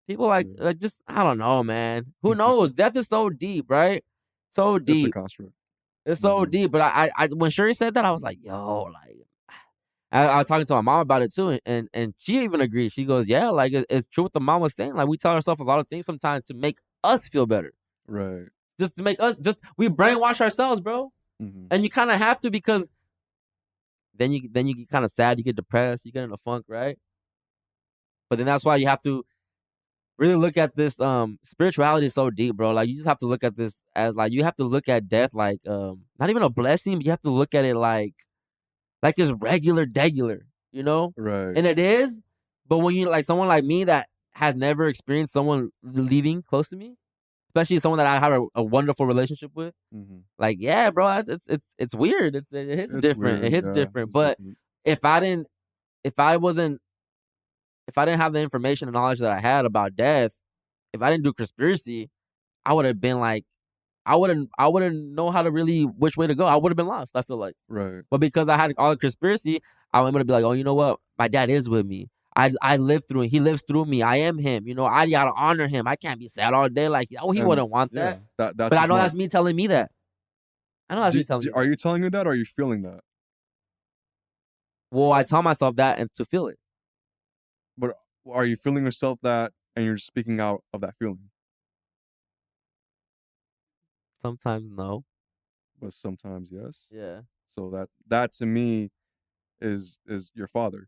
People like just, I don't know, man. Who knows? Death is so deep, right? So deep. It's a construct. It's so deep. But I when Shuri said that, I was like, yo, like, I was talking to my mom about it too, and she even agreed. She goes, yeah, like it's true what the mom was saying. Like we tell ourselves a lot of things sometimes to make us feel better. Right. Just to make us, we brainwash ourselves, bro. And you kind of have to, because then you get kind of sad, you get depressed, you get in a funk, right? But then that's why you have to really look at this. Spirituality is so deep, bro. Like you just have to look at this as like, you have to look at death like not even a blessing, but you have to look at it like it's degular, Right. And it is, but when you like someone like me that has never experienced someone leaving close to me, especially someone that I have a wonderful relationship with, like, yeah, bro, it's weird. It hits different. Weird, it hits different. But different. If I didn't have the information and knowledge that I had about death, if I didn't do conspiracy, I would have been like, I wouldn't know how to really which way to go. I would have been lost, I feel like. Right. But because I had all the conspiracy, I'm going to be like, oh, you know what? My dad is with me. I lived through it. He lives through me. I am him. I gotta honor him. I can't be sad all day. Like, he wouldn't want that. That's but I know that's me telling me that. I know that's me telling me. Are you telling me that, or are you feeling that? Well, I tell myself that and to feel it. But are you feeling yourself that, and you're speaking out of that feeling? Sometimes no. But sometimes yes. Yeah. So that to me is your father.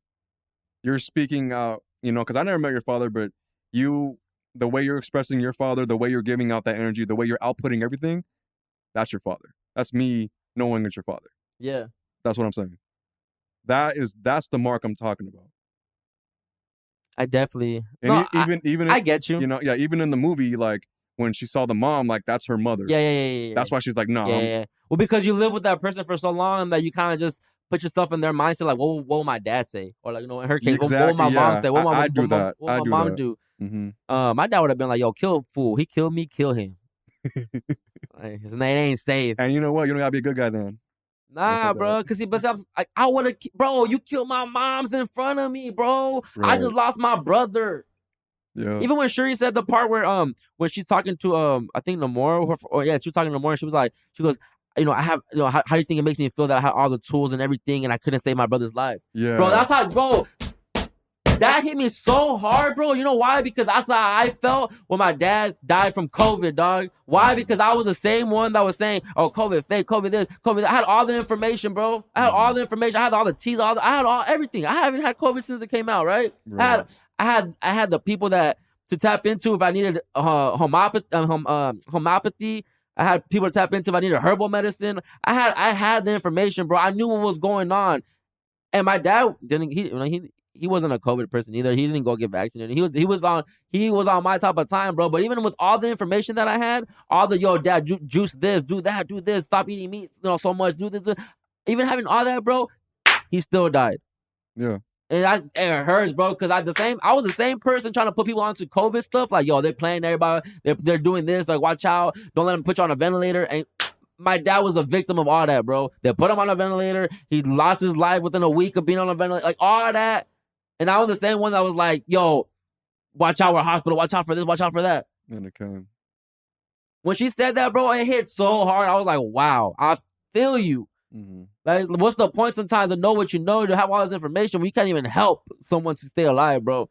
You're speaking out, because I never met your father, but the way you're expressing your father, the way you're giving out that energy, the way you're outputting everything, that's your father. That's me knowing it's your father. Yeah. That's what I'm saying. That's the mark I'm talking about. I definitely. And I get you. Even in the movie, like when she saw the mom, like that's her mother. Yeah. That's why she's like, no. Yeah. Well, because you live with that person for so long that you kind of just put yourself in their mindset, like, what will my dad say? Or like, in her case, exactly, what will my mom say? What will my mom do? My dad would have been like, yo, kill a fool. He killed me, kill him. Like, his name ain't safe. And you know what? You don't gotta be a good guy then. Nah, bro. Cause I would have, bro, you killed my moms in front of me, bro. Right. I just lost my brother. Yeah. Even when Shuri said the part where when she's talking to I think Namor, she was talking to Namor, and she goes, I have, how do you think it makes me feel that I had all the tools and everything and I couldn't save my brother's life? Yeah. Bro, that's how, bro, that hit me so hard, bro. You know why? Because that's how I felt when my dad died from COVID, dog. Why? Because I was the same one that was saying, oh, COVID fake, COVID this, COVID that. I had all the information, bro. I had all the information. I had all the T's, I had everything. I haven't had COVID since it came out, right? I had the people that to tap into if I needed homeopathy. I had people to tap into if I needed herbal medicine. I had the information, bro. I knew what was going on. And my dad didn't. He wasn't a COVID person either. He didn't go get vaccinated. He was on my type of time, bro. But even with all the information that I had, all the dad, juice this, do that, do this, stop eating meat, so much, do this. Even having all that, bro, he still died. Yeah. And it hurts, bro, because I was the same person trying to put people onto COVID stuff. Like, they're playing everybody. They're doing this. Like, watch out. Don't let them put you on a ventilator. And my dad was a victim of all that, bro. They put him on a ventilator. He lost his life within a week of being on a ventilator, like all that. And I was the same one that was like, yo, watch out, we're hospital. Watch out for this. Watch out for that. And it came. When she said that, bro, it hit so hard. I was like, wow, I feel you. Mm-hmm. Like, what's the point sometimes to know what you know, to have all this information when you can't even help someone to stay alive, bro?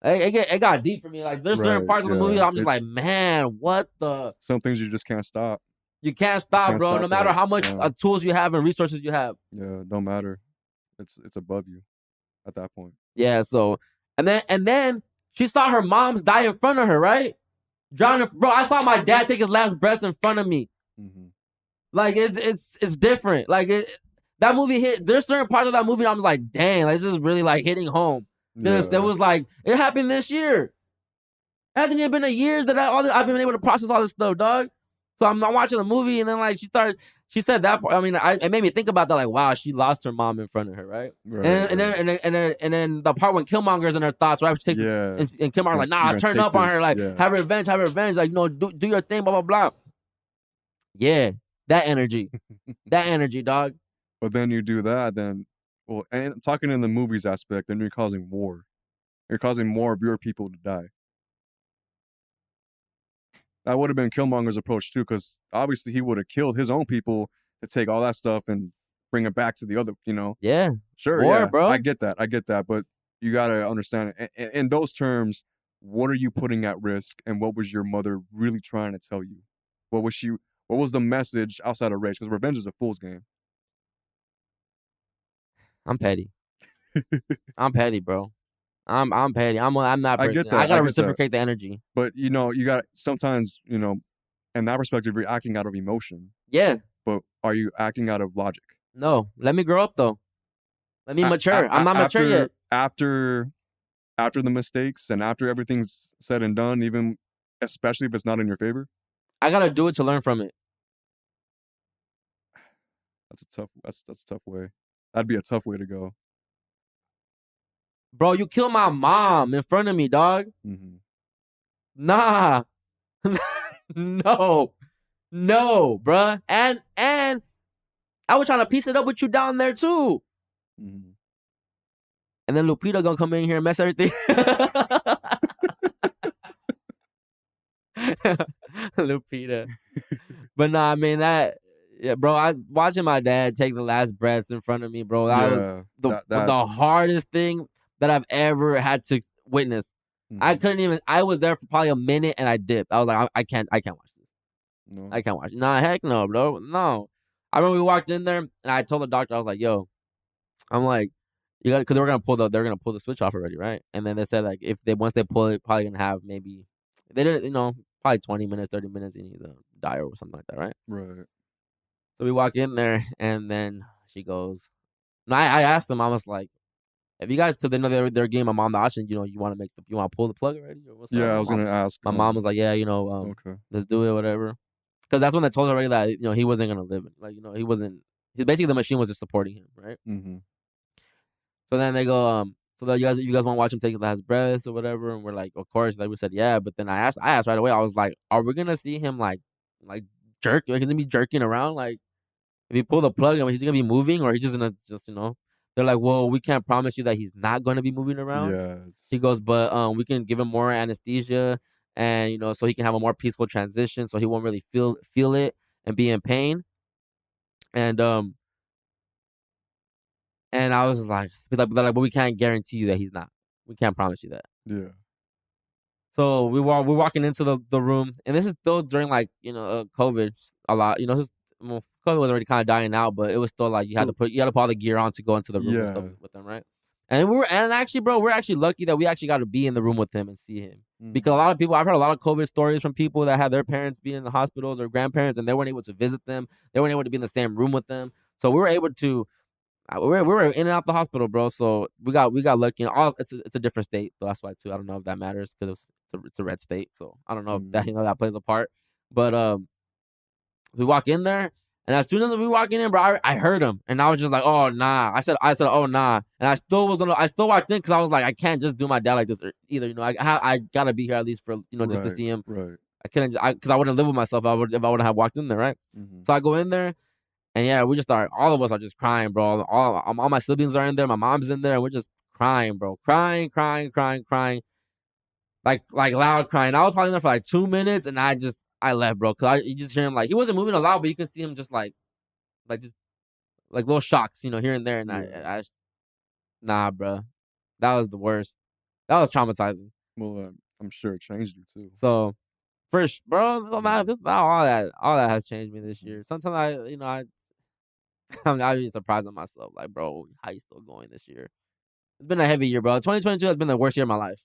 It got deep for me. Like, there's certain parts of the movie that I'm just like, man, what the? Some things you just can't stop. You can't stop, bro. No matter how much tools you have and resources you have. Yeah, don't matter. It's above you at that point. Yeah. So, and then she saw her mom's die in front of her, right? Bro, I saw my dad take his last breaths in front of me. Mm-hmm. Like it's different. Like that movie hit. There's certain parts of that movie I'm like, dang, like, this is really like hitting home. Because it was like, it happened this year. It hasn't even been a year that I've been able to process all this stuff, dog. So I'm watching the movie, and then like she said that part. I mean, it made me think about that. Like, wow, she lost her mom in front of her, right? And then the part when Killmonger's in her thoughts, right? She takes, and Killmonger's like, nah, I'll turn up on her, like, have revenge, like, do your thing, blah blah blah. Yeah, that energy, dog. But then you do that, then. Well, and talking in the movies aspect, then you're causing war. You're causing more of your people to die. That would have been Killmonger's approach too, because obviously he would have killed his own people to take all that stuff and bring it back to the other, Yeah. Sure, war, yeah. bro. I get that. But you got to understand, in those terms, what are you putting at risk, and what was your mother really trying to tell you? What was the message outside of rage? Because revenge is a fool's game. I'm petty. I'm petty, bro. I'm petty. I'm that person. I get that. I gotta reciprocate the energy. But you got sometimes, in that perspective, you're acting out of emotion. Yeah. But are you acting out of logic? No. Let me grow up though. Let me mature. I'm not mature yet. After the mistakes and after everything's said and done, even especially if it's not in your favor, I gotta do it to learn from it. That's a tough way. That'd be a tough way to go. Bro, you killed my mom in front of me, dog. Mm-hmm. Nah. No, bruh. And I was trying to piece it up with you down there too. Mm-hmm. And then Lupita gonna come in here and mess everything. Lupita. But nah, I mean bro, I watching my dad take the last breaths in front of me, bro. That was the hardest thing that I've ever had to witness. Mm-hmm. I was there for probably a minute and I dipped. I was like, I can't watch this. No. I can't watch it. Nah, heck no, bro. No. I remember we walked in there and I told the doctor, I was like, yo, I'm like, you got, because they're gonna pull the switch off already, right? And then they said like once they pull it, probably gonna have maybe they didn't, probably 20 minutes, 30 minutes, you need to die or something like that, right? Right. So we walk in there and then she goes, no, I asked them, I was like, if you guys, because they know they're giving my mom the option, you want to pull the plug already? Or what's I was gonna ask. My mom was like, yeah, okay, let's do it, whatever. Because that's when they told her already that he wasn't gonna live it. Like he wasn't. Basically the machine was just supporting him, right? Mm-hmm. So then they go, so that you guys want to watch him take his last breaths or whatever, and we're like, of course. Like we said, yeah. But then I asked right away. I was like, are we gonna see him like jerk? Like he's gonna be jerking around? Like if you pull the plug, he's gonna be moving, or he's just gonna They're like, well, we can't promise you that he's not going to be moving around. Yeah. He goes, but we can give him more anesthesia, and so he can have a more peaceful transition, so he won't really feel it and be in pain. And I was like, but we can't guarantee you that he's not. We can't promise you that. Yeah. So we're walking into the room, and this is still during COVID a lot. COVID was already kind of dying out, but it was still like you had to put all the gear on to go into the room and stuff with them, right? And actually, bro, we're actually lucky that we actually got to be in the room with him and see him. Mm-hmm. Because a lot of people, I've heard a lot of COVID stories from people that had their parents be in the hospitals or grandparents, and they weren't able to visit them. They weren't able to be in the same room with them. So we were able to. We were in and out the hospital, bro. So we got lucky. It's a different state, so that's why too. I don't know if that matters because it's a red state. So I don't know if that that plays a part. But we walk in there. And as soon as we walking in, bro, I heard him, and I was just like, "Oh nah." I said, "Oh nah," and I still walked in because I was like, I can't just do my dad like this either. I gotta be here at least for just to see him. Right. I couldn't, because I wouldn't live with myself if I wouldn't have walked in there, right? Mm-hmm. So I go in there, and yeah, we just start. All of us are just crying, bro. All my siblings are in there. My mom's in there, and we're just crying, bro. Crying. Like loud crying. I was probably in there for like 2 minutes, and I left, bro. Cause you just hear him like he wasn't moving a lot, but you can see him just like just like little shocks, here and there. And I nah, bro, that was the worst. That was traumatizing. Well, I'm sure it changed you too. So, first, bro, all that has changed me this year. Sometimes I'd be surprised at myself, like, bro, how you still going this year? It's been a heavy year, bro. 2022 has been the worst year of my life.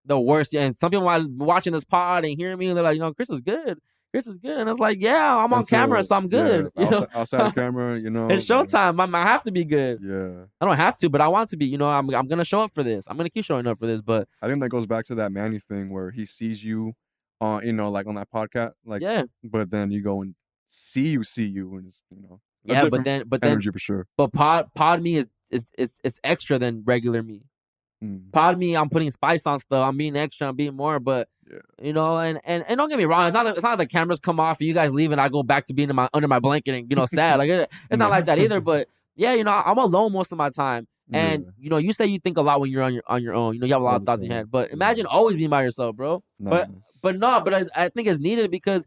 The worst. And some people are watching this pod and hearing me, and they're like, Chris is good. And it's like, yeah, I'm on camera, so I'm good. Yeah, outside the camera, it's showtime. I have to be good. Yeah. I don't have to, but I want to be. I'm gonna show up for this. I'm gonna keep showing up for this. But I think that goes back to that Manny thing where he sees you on, like on that podcast, like, yeah. But then you go and see you, and it's, yeah. But then energy for sure. But pod me is it's extra than regular me. Pod me, I'm putting spice on stuff. I'm being extra. I'm being more. But and don't get me wrong. It's not like the cameras come off and you guys leave and I go back to being under my blanket and sad. Like it's not like that either. But yeah, I'm alone most of my time. And you say you think a lot when you're on your own. You have a lot of thoughts in your head. But imagine always being by yourself, bro. Nice. But I think it's needed because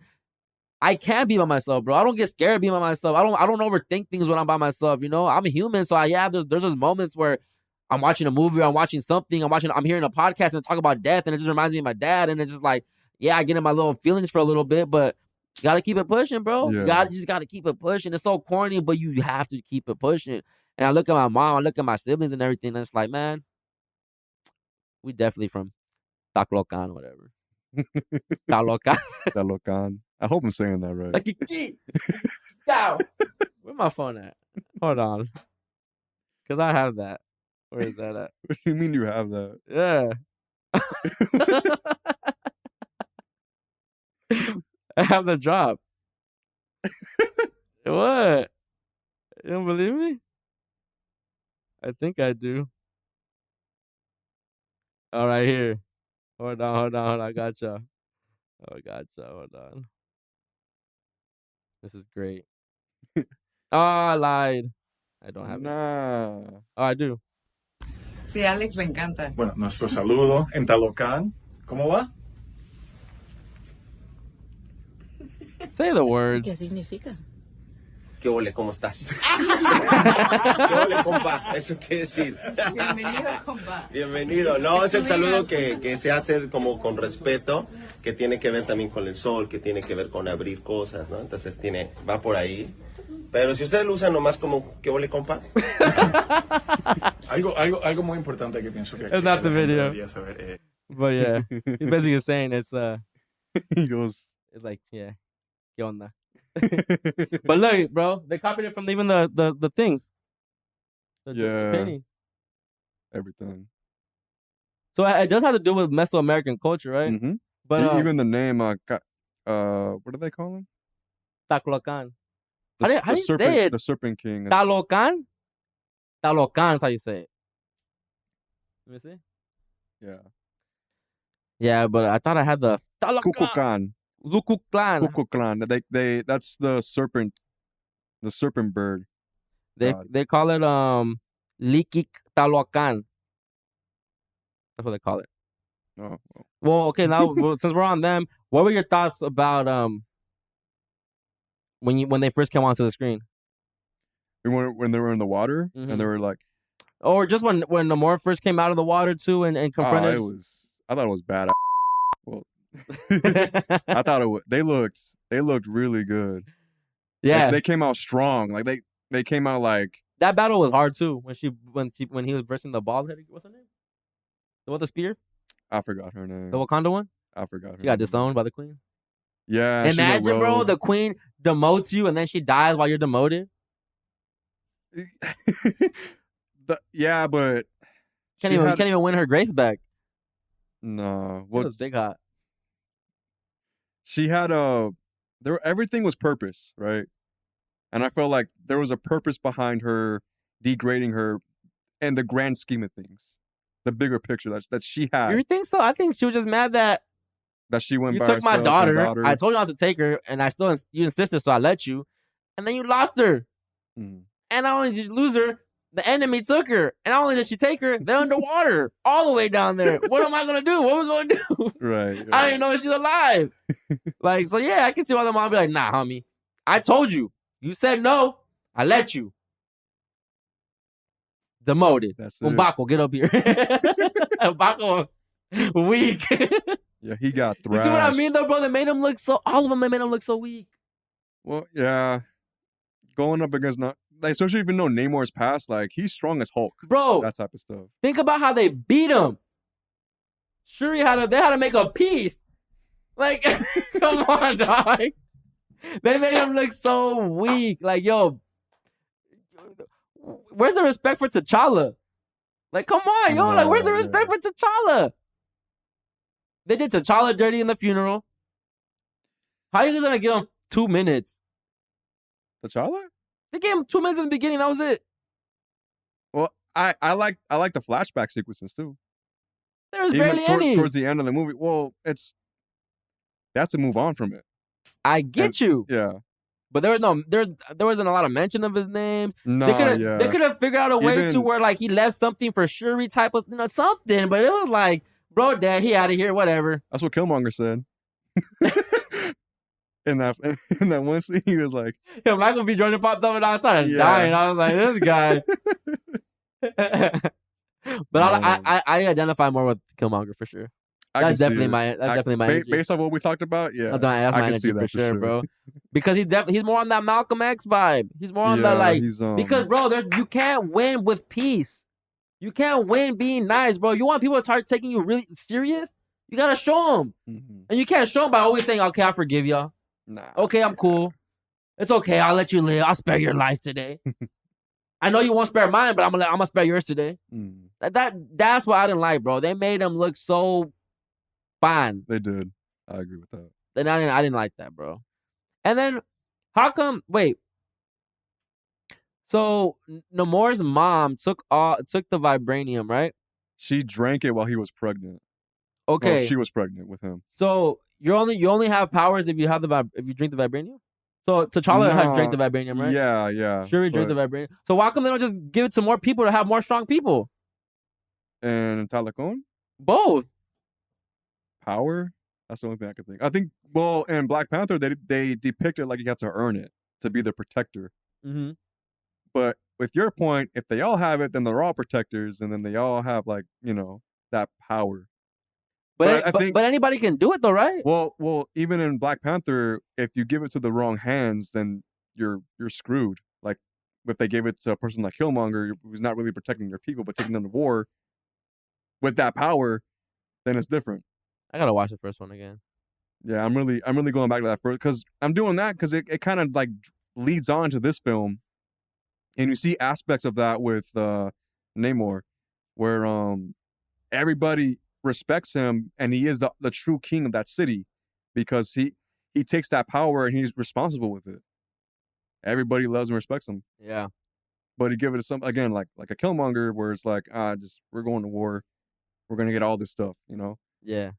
I can be by myself, bro. I don't get scared being by myself. I don't overthink things when I'm by myself. I'm a human, so there's those moments where I'm watching a movie or I'm watching something. I'm hearing a podcast and talk about death, and it just reminds me of my dad. And it's just like, I get in my little feelings for a little bit, but you gotta keep it pushing, bro. Yeah. You just gotta keep it pushing. It's so corny, but you have to keep it pushing. And I look at my mom, I look at my siblings and everything, and it's like, man, we definitely from Talokan or whatever. Talokan. I hope I'm saying that right. Where my phone at? Hold on. Because I have that. Where is that at? What do you mean you have that? Yeah. I have the drop. What? You don't believe me? I think I do. All right, here. Hold on. I got y'all. Hold on. This is great. Oh, I lied. I don't have it. Oh, I do. Sí, Alex le encanta. Bueno, nuestro saludo en Talokan. ¿Cómo va? Say the words. ¿Qué significa? ¿Qué ole? ¿Cómo estás? ¿Qué ole, compa? ¿Eso quiere decir? Bienvenido, compa. Bienvenido. No, es el saludo que se hace como con respeto, que tiene que ver también con el sol, que tiene que ver con abrir cosas, ¿no? Entonces va por ahí. Pero si ustedes lo usan nomás como, ¿qué ole, compa? Algo muy importante que pienso que It's not the video. debería saber. But yeah, he's basically saying it's he goes, it's like, yeah, ¿qué onda? But look, bro, they copied it from even the things. The paintings. Everything. So it does have to do with Mesoamerican culture, right? Mm-hmm. But even the name, what do they call him? Talokan. How do you serpent, say it? The Serpent King. Talokan? Talokan is how you say it. Let me see. Yeah. Yeah, but I thought I had the Kukulkan. Lukuklan. They that's the serpent bird. They call it Likik Talokan. That's what they call it. Oh. Well, okay, now since we're on them, what were your thoughts about when they first came onto the screen? When they were in the water and they were like, or just when Namor first came out of the water too and confronted. I thought it was bad. Well, I thought they looked really good. Yeah, like, they came out strong. Like they came out like that battle was hard too. When he was versing the bald head. What's her name? The what, the spear? I forgot her name. The Wakanda one. I forgot her. She got disowned by the queen. Yeah. Imagine, bro, the queen demotes you and then she dies while you're demoted. Yeah, but you can't even win her grace back. No, What was big hot? She had everything was purpose, right? And I felt like there was a purpose behind her degrading her, and the grand scheme of things, the bigger picture that she had. You think so? I think she was just mad that That she went You by took my herself, her daughter. I told you not to take her, and you insisted, so I let you. And then you lost her. Mm. And not only did you lose her, the enemy took her. And not only did she take her, they're underwater all the way down there. What am I gonna do? What am I gonna do? Right. I don't even know if she's alive. Like, so yeah, I can see why the mom be like, nah, homie. I told you. You said no. I let you. Demoted. That's it. Mbako, get up here. Mbako, weak. Yeah, he got thrashed. You see what I mean, though, bro? They made him look so. All of them, they made him look so weak. Well, yeah. Going up against not, like, especially even though Namor's past, like, he's strong as Hulk. Bro, that type of stuff. Think about how they beat him. Shuri they had to make a peace. Like, come on, dog. They made him look so weak. Like, yo, where's the respect for T'Challa? Like, come on, yo. Like, where's the respect for T'Challa? They did T'Challa dirty in the funeral. How are you gonna give him 2 minutes? T'Challa? They gave him 2 minutes in the beginning. That was it. Well, I like the flashback sequences too. There was barely any towards the end of the movie. Well, they have to move on from it. I get you. Yeah. But there wasn't a lot of mention of his name. No, they could have figured out a way to where like he left something for Shuri type of something, but it was like, bro, dad, he out of here, whatever. That's what Killmonger said. in that one scene, he was like, "Yo, Michael B. Jordan popped up and I started dying." I was like, "This guy." But I identify more with Killmonger for sure. That's definitely my energy. Based on what we talked about, yeah. That's my energy for sure, bro. Because he's more on that Malcolm X vibe. He's more on that like because bro, you can't win with peace. You can't win being nice, bro. You want people to start taking you really serious? You gotta show them, and you can't show them by always saying, "Okay, I forgive y'all." Nah. Okay, I'm cool. It's okay. I'll let you live. I'll spare your life today. I know you won't spare mine, but I'm gonna spare yours today. That's what I didn't like, bro. They made him look so fine. They did. I agree with that. Then I didn't like that, bro. And then how come? Wait. So Namor's mom took the vibranium, right? She drank it while he was pregnant. Okay, well, she was pregnant with him. So you only have powers if you drink the vibranium. So T'Challa had drank the vibranium, right? Yeah. Shuri drank the vibranium. So why come they don't just give it to more people to have more strong people? And Talokan? Both. Power? That's the only thing I can think. I think, well, in Black Panther, they depict it like you have to earn it to be the protector. Mm-hmm. But with your point, if they all have it, then they're all protectors, and then they all have that power. But anybody can do it though, right? Well, even in Black Panther, if you give it to the wrong hands, then you're screwed. Like if they gave it to a person like Killmonger, who's not really protecting their people but taking them to war with that power, then it's different. I gotta watch the first one again. Yeah, I'm really going back to that first because I'm doing that because it kind of like leads on to this film, and you see aspects of that with Namor, where everybody respects him, and he is the true king of that city because he takes that power and he's responsible with it. Everybody loves and respects him. Yeah. But he give it to some again like a Killmonger where it's like we're going to war, we're gonna get all this stuff, Yeah.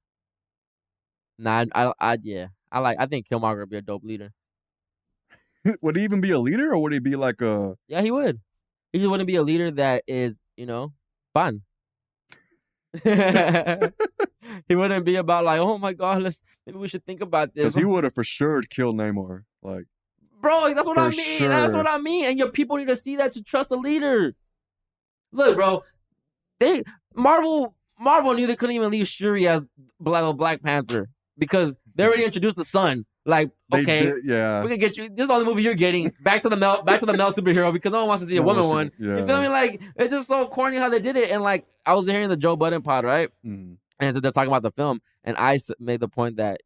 Nah, I think Killmonger would be a dope leader. Would he even be a leader, or would he be like a? Yeah, he would. He just wouldn't be a leader that is fun. He wouldn't be about like, oh my god, maybe we should think about this. Because he would have for sure killed Namor. Like, bro, that's what I mean. Sure. That's what I mean. And your people need to see that to trust a leader. Look, bro, Marvel knew they couldn't even leave Shuri as Black Panther because they already introduced the son. Like, okay, we can get you. This is the only movie you're getting. Back to the male superhero because no one wants to see a woman one. Yeah. You feel me? Like, it's just so corny how they did it. And like, I was hearing the Joe Budden pod, right? Mm. And so they're talking about the film, and I made the point that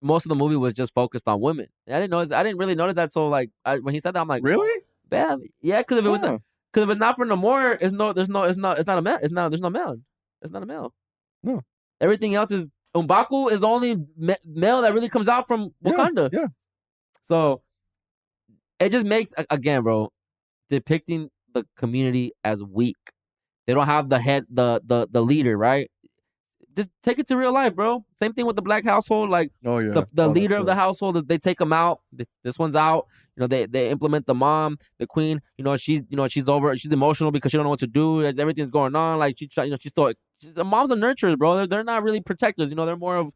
most of the movie was just focused on women. And I didn't really notice that. So like, when he said that, I'm like, really? Bam. Yeah, because if it's not for Namor, it's not a male. There's no male. It's not a male. No. Everything else is. M'Baku is the only male that really comes out from Wakanda. Yeah. So it just makes, again, bro, depicting the community as weak. They don't have the head, the leader, right? just take it to real life, bro. Same thing with the black household. Like Oh yeah. the Oh, leader that's of the right. household, they take him out. This one's out. They implement the mom, the queen. She's over. She's emotional because she don't know what to do. Everything's going on. Like the moms are nurturers, bro. They're not really protectors. They're more of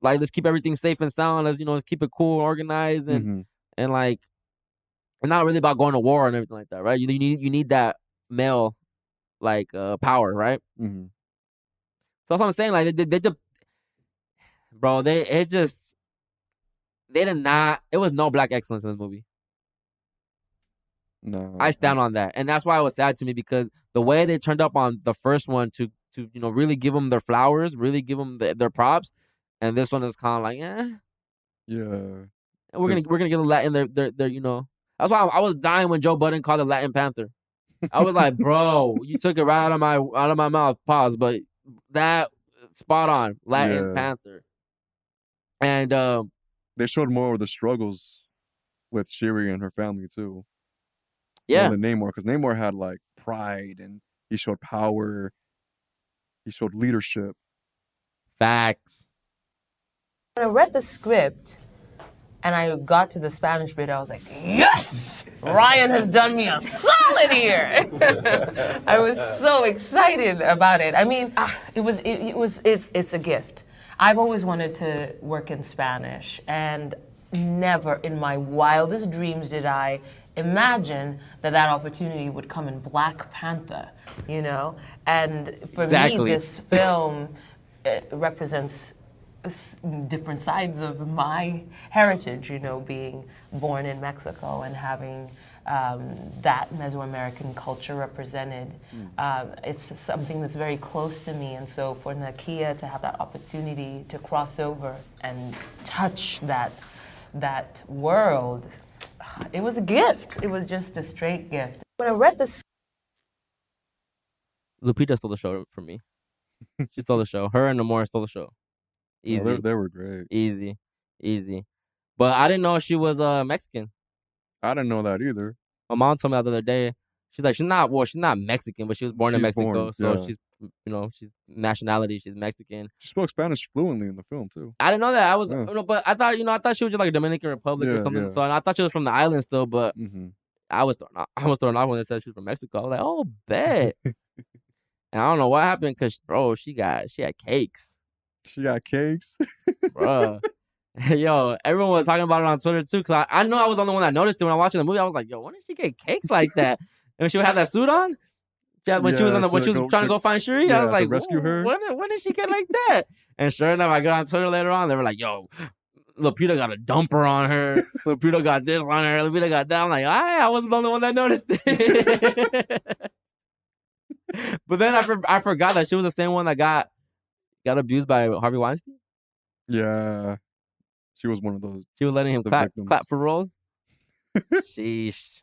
like, let's keep everything safe and sound. Let's keep it cool, organized, and like, it's not really about going to war and everything like that, right? You need that male like power, right? Mm-hmm. So that's what I'm saying. Like bro, they did not. It was no black excellence in this movie. No, I stand on that, and that's why it was sad to me, because the way they turned up on the first one to really give them their flowers, really give them their props, and this one is kind of like, yeah. We're gonna give them Latin their That's why I was dying when Joe Budden called it Latin Panther. I was like, bro, you took it right out of my mouth. Pause, but that spot on Latin Panther, and they showed more of the struggles with Shiri and her family too. Yeah, more than Namor, because Namor had like pride and he showed power, he showed leadership. Facts. When I read the script and I got to the Spanish bit, I was like, yes! Ryan has done me a solid here. I was so excited about it. I mean, it's a gift. I've always wanted to work in Spanish, and never in my wildest dreams did I imagine that opportunity would come in Black Panther, And for me, this film represents different sides of my heritage, being born in Mexico and having that Mesoamerican culture represented. It's something that's very close to me, and so for Nakia to have that opportunity to cross over and touch that world, it was a gift. It was just a straight gift. When I read this, Lupita stole the show from me. She stole the show. Her and Namor stole the show. Easy. No, they were great. Easy. But I didn't know she was Mexican. I didn't know that either. My mom told me the other day. She's like, she's not Mexican, but she was born in Mexico, so she's she's nationality, she's Mexican. She spoke Spanish fluently in the film too. I didn't know that. I was, but I thought she was just like Dominican Republic or something. Yeah. So I thought she was from the island still, but I was thrown off when they said she was from Mexico. I was like, oh, bet. And I don't know what happened, because bro, she had cakes. She got cakes, bro. Yo, everyone was talking about it on Twitter too, because I know I was the only one that noticed it when I was watching the movie. I was like, yo, when did she get cakes like that? And she would have that suit on. When she was trying to go find Shuri, I was like, rescue her. When did she get like that? And sure enough, I got on Twitter later on. They were like, yo, Lupita got a dumper on her. Lupita got this on her. Lupita got that. I'm like, I wasn't the only one that noticed it. But then I forgot that she was the same one that got abused by Harvey Weinstein. Yeah, she was one of those. She was letting him clap for roles. Sheesh,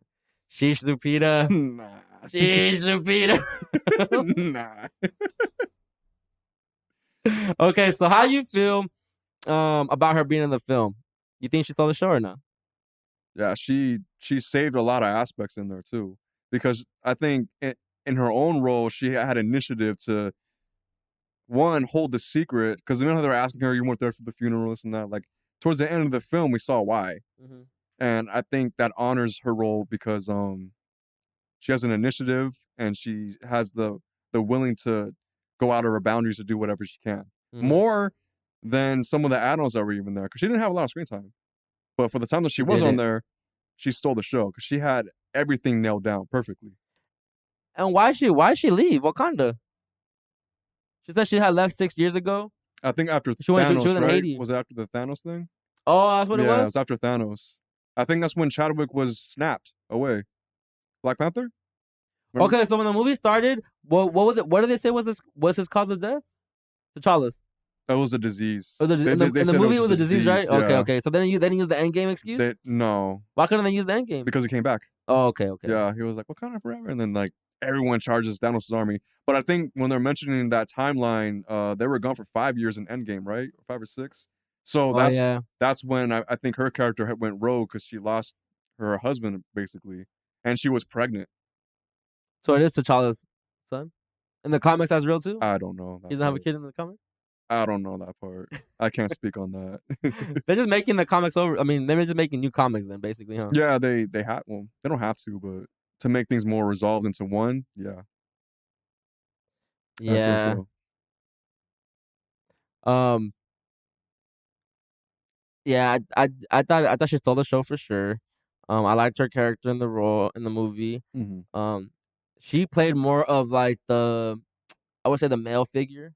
Lupita. Nah. Sheesh, Lupita. Nah. Okay, so how you feel about her being in the film? You think she stole the show or not? Yeah, she saved a lot of aspects in there too, because I think in her own role she had initiative to, one, hold the secret, because how they were asking her, you weren't there for the funeral, this and that. Like towards the end of the film, we saw why, and I think that honors her role, because she has an initiative and she has the willing to go out of her boundaries to do whatever she can, more than some of the add-ons that were even there, because she didn't have a lot of screen time, but for the time that she was on there, she stole the show because she had everything nailed down perfectly. And why she leave Wakanda? She said she had left 6 years ago. I think after she Thanos, was in right? Haiti. Was it after the Thanos thing? Oh, that's what it was? Yeah, it was after Thanos. I think that's when Chadwick was snapped away. Black Panther? Remember? Okay, so when the movie started, what was it? What did they say was his cause of death? T'Challa's. It was a disease. In the movie, it was a disease, right? Yeah. Okay. So then he used the Endgame excuse? No. Why couldn't they use the Endgame? Because he came back. Oh, okay. Yeah, he was like, Wakanda Forever. And then, like, everyone charges Thanos' army. But I think when they're mentioning that timeline, they were gone for 5 years in Endgame, right? 5 or 6. So that's when I think her character went rogue, because she lost her husband, basically. And she was pregnant. So it is T'Challa's son? In the comics, that's real too? I don't know. He doesn't have a kid in the comics? I don't know that part. I can't speak on that. They're just making the comics over. I mean, they're just making new comics then, basically, huh? Yeah, they have. Well, they don't have to, but to make things more resolved into one, yeah. I assume Yeah. so. Yeah, I thought she stole the show for sure. I liked her character in the role in the movie. Mhm. She played more of like I would say the male figure.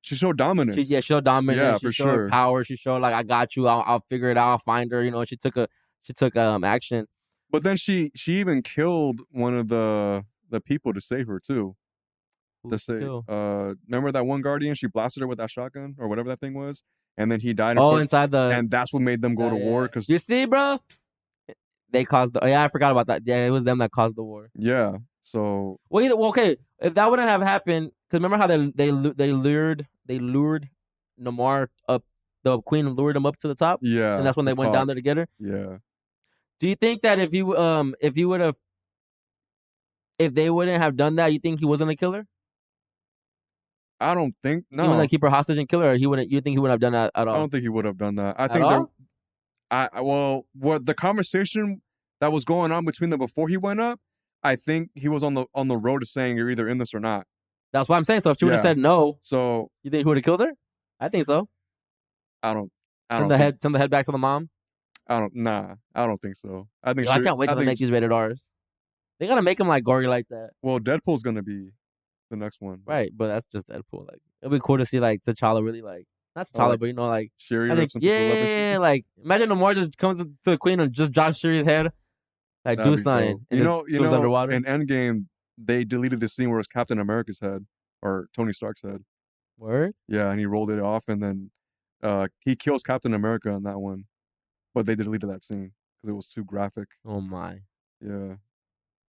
She showed dominance. She showed dominance. Yeah, She for showed sure. power. She showed like I got you. I'll figure it out. I'll find her. You know, she took action. But then she even killed one of the people to save her too. Who To kill? remember that one Guardian? She blasted her with that shotgun or whatever that thing was, and then he died. Inside the. And that's what made them go to war. Because you see, bro, they caused the. Yeah, I forgot about that. Yeah, it was them that caused the war. Yeah. So. Well, okay, if that wouldn't have happened, because remember how they lured Namor up. The queen lured him up to the top. Yeah. And that's when they went down there to get her. Yeah. Do you think that if they wouldn't have done that, you think he wasn't a killer? I don't think He was gonna keep her hostage and kill her, or he wouldn't. You think he wouldn't have done that at all? I don't think he would have done that. I At think all? what the conversation that was going on between them before he went up, I think he was on the road to saying you're either in this or not. That's what I'm saying. So if she would have said no, so you think he would have killed her? I think so. I don't. Send the head back to the mom. I don't think so. I think. I can't wait till they make these rated R's. They gotta make him like gory like that. Well, Deadpool's gonna be the next one, right? But that's just Deadpool. Like it'd be cool to see like T'Challa really like not T'Challa, like but you know like Shuri I think, rips some people up and yeah, shit. like imagine Namor just comes to the queen and just drops Shuri's head, like That'd do be something. dope. And You just know, swims underwater. in Endgame, they deleted the scene where it was Captain America's head or Tony Stark's head. Word? Yeah, and he rolled it off, and then he kills Captain America in that one, but they deleted that scene because it was too graphic. Oh my. Yeah,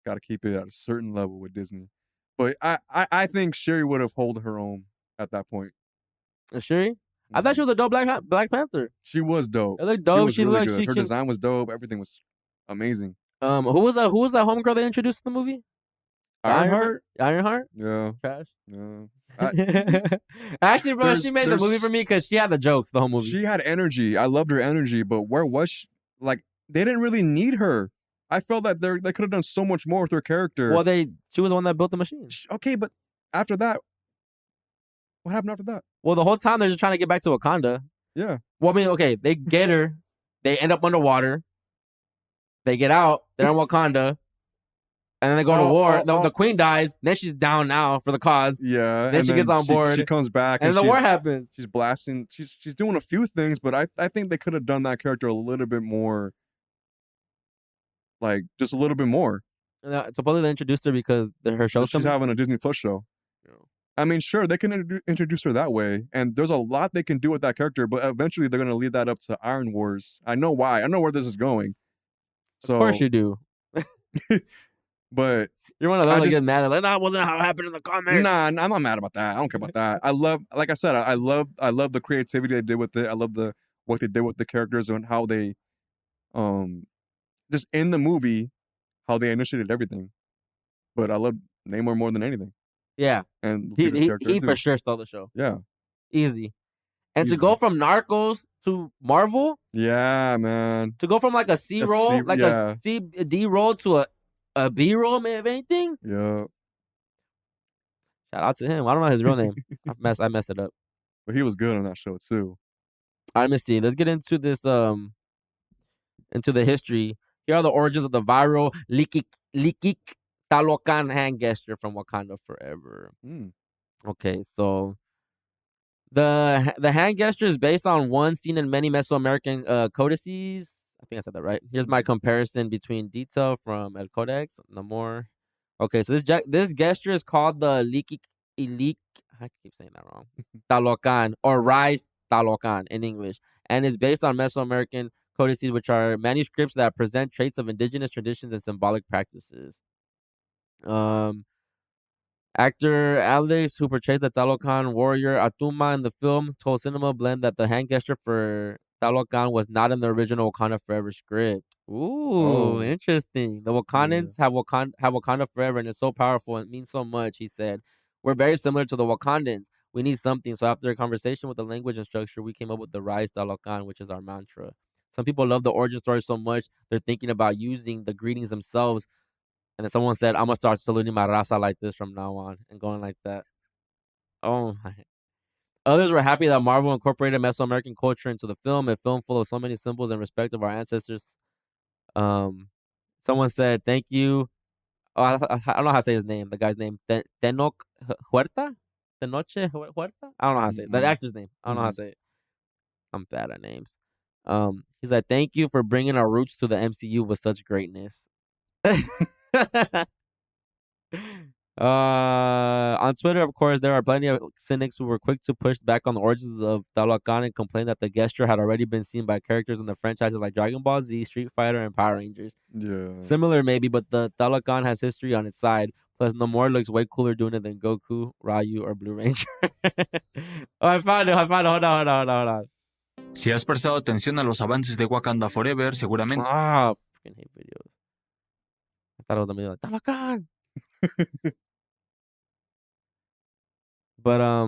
got to keep it at a certain level with Disney. But I think Shuri would have held her own at that point. Shuri? I thought she was a dope Black Panther. She was dope. It looked dope. She looked. good. Her design was dope. Everything was amazing. Who was that homegirl they introduced in the movie? Ironheart. Ironheart. Yeah. Trash. Yeah. Actually, bro, she made the movie for me because she had the jokes the whole movie. She had energy. I loved her energy, but where was she? Like, they didn't really need her. I felt that they could have done so much more with her character. Well, she was the one that built the machine. Okay, but after that, what happened after that? Well, the whole time they're just trying to get back to Wakanda. Yeah. Well, I mean, okay, they get her. They end up underwater. They get out. They're in Wakanda. And then they go to war. The queen dies. Then she's down now for the cause. Yeah. Then she gets on board. She comes back. And the war happens. She's blasting. She's doing a few things, but I think they could have done that character a little bit more. Like, just a little bit more. Supposedly they introduced her because her show's She's having a Disney Plus show. Yeah. I mean, sure, they can introduce her that way. And there's a lot they can do with that character, but eventually they're going to lead that up to Iron Wars. I know why. I know where this is going. So, of course you do. But you're one of those that get mad. Like, that wasn't how it happened in the comics. Nah, I'm not mad about that. I don't care about that. I love, like I said, I love the creativity they did with it. I love what they did with the characters and how they, just in the movie, how they initiated everything. But I love Namor more than anything. Yeah, and he for sure stole the show. Yeah, easy. And to go from Narcos to Marvel, yeah, man. To go from like a C roll, a D roll to a B roll, man, if anything. Yeah. Shout out to him. I don't know his real name. I messed it up. But he was good on that show too. All right, let me see. Let's get into this. Into the history. Here are the origins of the viral Likik Talokan hand gesture from Wakanda Forever. Okay, so the hand gesture is based on one seen in many Mesoamerican codices. I think I said that right. Here's my comparison between detail from El Codex, Namor. Okay, so this gesture is called the Likik. I keep saying that wrong. Talokan or Rise Talokan in English, and is based on Mesoamerican codices, which are manuscripts that present traits of indigenous traditions and symbolic practices. Actor Alex, who portrays the Talokan warrior Atuma in the film, told Cinema Blend that the hand gesture for Talokan was not in the original Wakanda Forever script. Ooh, interesting. The Wakandans have Wakanda Forever, and it's so powerful and means so much, he said. We're very similar to the Wakandans. We need something. So after a conversation with the language instructor, we came up with the Rise Talokan, which is our mantra. Some people love the origin story so much, they're thinking about using the greetings themselves. And then someone said, I'm going to start saluting my raza like this from now on and going like that. Oh, my. Others were happy that Marvel incorporated Mesoamerican culture into the film, a film full of so many symbols in respect of our ancestors. Someone said, thank you. Oh, I don't know how to say his name. The guy's name, Tenoch Huerta? Tenoche Huerta? I don't know how to say it. The actor's name. I don't know how to say it. I'm bad at names. He's like, thank you for bringing our roots to the MCU with such greatness. On Twitter, of course, there are plenty of cynics who were quick to push back on the origins of Talokan and complain that the gesture had already been seen by characters in the franchises like Dragon Ball Z, Street Fighter, and Power Rangers. Yeah. Similar, maybe, but the Talokan has history on its side. Plus, Namor looks way cooler doing it than Goku, Ryu, or Blue Ranger. Oh, I found it. Hold on. Si has prestado atención a los avances de Wakanda Forever, seguramente... Ah, freaking hate videos. I thought it was a video like, Talokan! But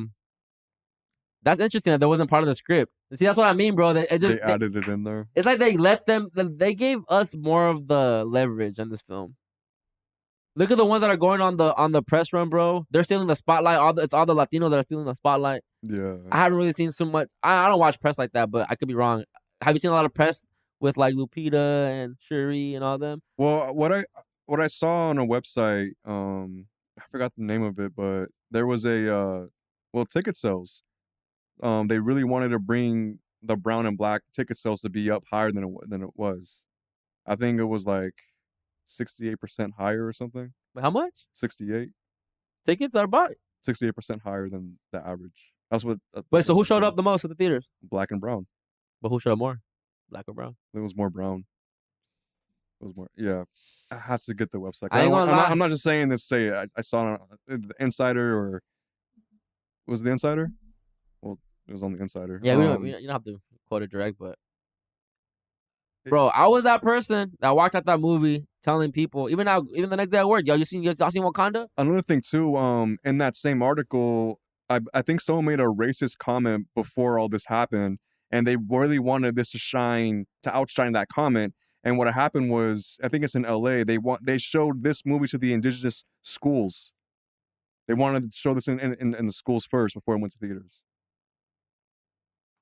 that's interesting that wasn't part of the script. See, that's what I mean, bro. They added it in there. It's like they gave us more of the leverage in this film. Look at the ones that are going on the press run, bro. They're stealing the spotlight. It's all the Latinos that are stealing the spotlight. Yeah. I haven't really seen so much. I don't watch press like that, but I could be wrong. Have you seen a lot of press with like Lupita and Shuri and all them? Well, what I saw on a website, I forgot the name of it, but there was a ticket sales. They really wanted to bring the brown and black ticket sales to be up higher than it was. I think it was like 68% higher or something. How much? 68. Tickets are bought 68% higher than the average. That's what. Wait, so who showed up the most at the theaters? Black and brown. But who showed up more? Black or brown? It was more brown. It was more. Yeah, I had to get the website. I'm not just saying this. Say I saw it on the Insider, or was it the Insider? Well, it was on the Insider. Yeah, you don't have to quote it direct, but bro, I was that person that walked out that movie telling people, even the next day at work, y'all seen Wakanda? Another thing too, in that same article, I think someone made a racist comment before all this happened, and they really wanted this to outshine that comment. And what happened was, I think it's in LA, they showed this movie to the indigenous schools. They wanted to show this in the schools first before it went to theaters.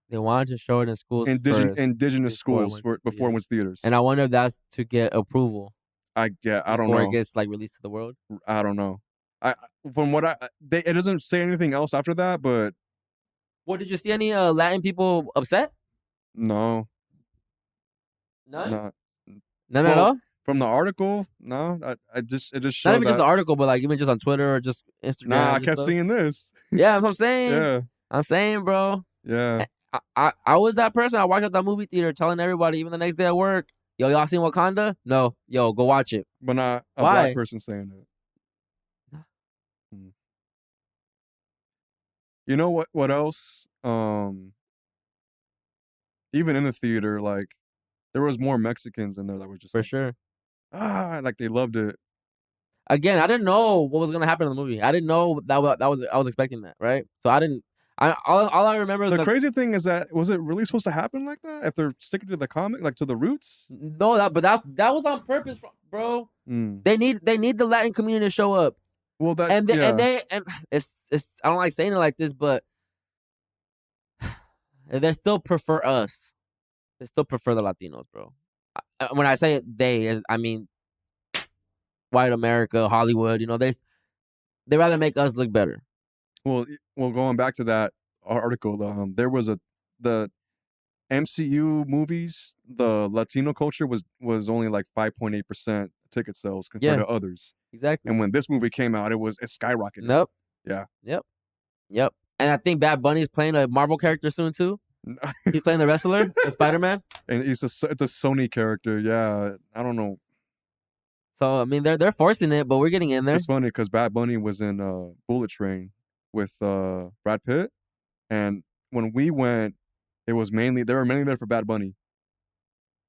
They wanted to show it in schools first. Indigenous schools before it went to theaters. And I wonder if that's to get approval. I don't know. Before it gets like released to the world. I don't know. It doesn't say anything else after that, but. Well, did you see any Latin people upset? No. None? None at all? From the article, no. It just showed. Not even just the article, but like even just on Twitter or just Instagram. Nah, I kept seeing this. Yeah, that's what I'm saying. Yeah. I'm saying, bro. Yeah. I was that person. I walked out that movie theater telling everybody, even the next day at work, yo, y'all seen Wakanda? No. Yo, go watch it. But not a black person saying it. You know what else? Even in the theater, like, there was more Mexicans in there that were just for sure. Like they loved it. Again, I didn't know what was gonna happen in the movie. I didn't know that was I was expecting that, right? So I didn't. All I remember is the crazy thing is that, was it really supposed to happen like that? If they're sticking to the comic, like to the roots? No, that was on purpose, bro. They need the Latin community to show up. Well, that and it's I don't like saying it like this, but they still prefer us. They still prefer the Latinos, bro. When I say it, I mean white America, Hollywood. You know, they rather make us look better. Well, going back to that article, there was the MCU movies, the Latino culture was only like 5.8% ticket sales compared to others. Exactly. And when this movie came out, it skyrocketed. Nope. Yeah. Yep. And I think Bad Bunny is playing a Marvel character soon too. He's playing the wrestler, the Spider-Man. And it's a Sony character. Yeah. I don't know. So I mean, they're forcing it, but we're getting in there. It's funny because Bad Bunny was in Bullet Train with Brad Pitt, and when we went, they were mainly there for Bad Bunny.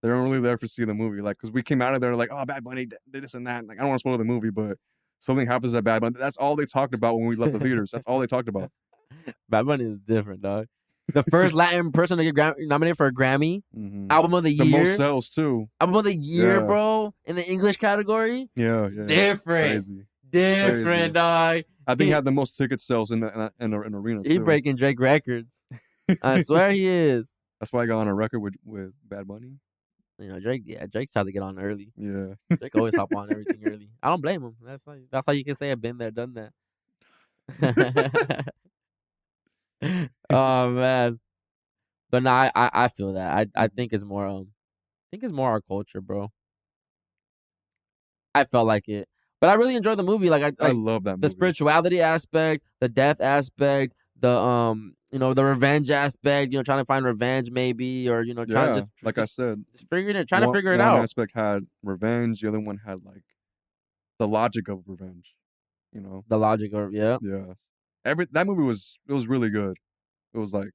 They weren't really there for see the movie, like, because we came out of there like, oh, Bad Bunny did this and that. Like, I don't want to spoil the movie, but something happens at Bad Bunny. That's all they talked about when we left the theaters. That's all they talked about. Bad Bunny is different, dog. The first Latin person to get nominated for a Grammy, album of the year, the most sales too. Album of the year, Yeah. bro, in the English category. Yeah. Different. Crazy. Different, dog. I think he had the most ticket sales in an arena too. He breaking Drake records. I swear he is. That's why I got on a record with Bad Bunny. You know, Drake tries to get on early. Yeah. Drake always hop on everything early. I don't blame him. That's how you can say I've been there, done that. Oh man. But no, I feel that. I think it's more our culture, bro. I felt like it. But I really enjoyed the movie. Like I love that movie. The spirituality aspect, the death aspect, the the revenge aspect, trying to find revenge maybe, or trying to just like I said, figuring it, trying to figure it out. One aspect had revenge, the other one had like the logic of revenge. The logic of Yeah. That movie was really good. It was like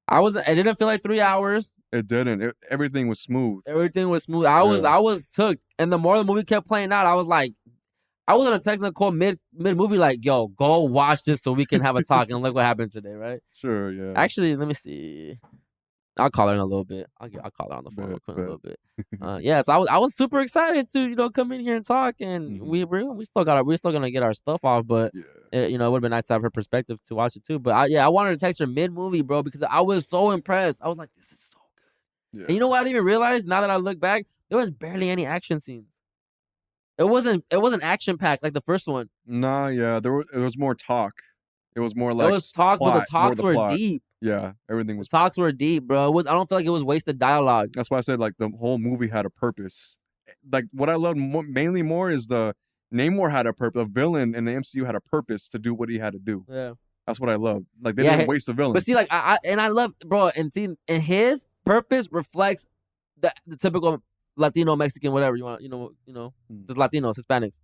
it didn't feel like 3 hours. It didn't. Everything was smooth. Everything was smooth. I was hooked. And the more the movie kept playing out, I was like, I was gonna text Nicole mid movie like, yo, go watch this so we can have a talk and look what happened today, right? Sure, yeah. Actually, let me see. I'll call her in a little bit. I'll call her on the phone real quick in a little bit. So I was super excited to come in here and talk, and we still gonna get our stuff off, but it would have been nice to have her perspective to watch it too. But I wanted to text her mid movie, bro, because I was so impressed. I was like, this is so good. Yeah. And you know what I didn't even realize? Now that I look back, there was barely any action scenes. It wasn't action packed like the first one. Nah, yeah, there was more talk. It was more like there was talk, plot, but the talks were deep. Yeah, everything was. The talks were deep, bro. I don't feel like it was wasted dialogue. That's why I said like the whole movie had a purpose. Like what I loved mainly more is the Namor had a purpose. The villain in the MCU had a purpose to do what he had to do. Yeah, that's what I loved. Like they didn't waste the villain. But see, like I love, bro, and his purpose reflects the typical Latino, Mexican, whatever you want, just Latinos, Hispanics.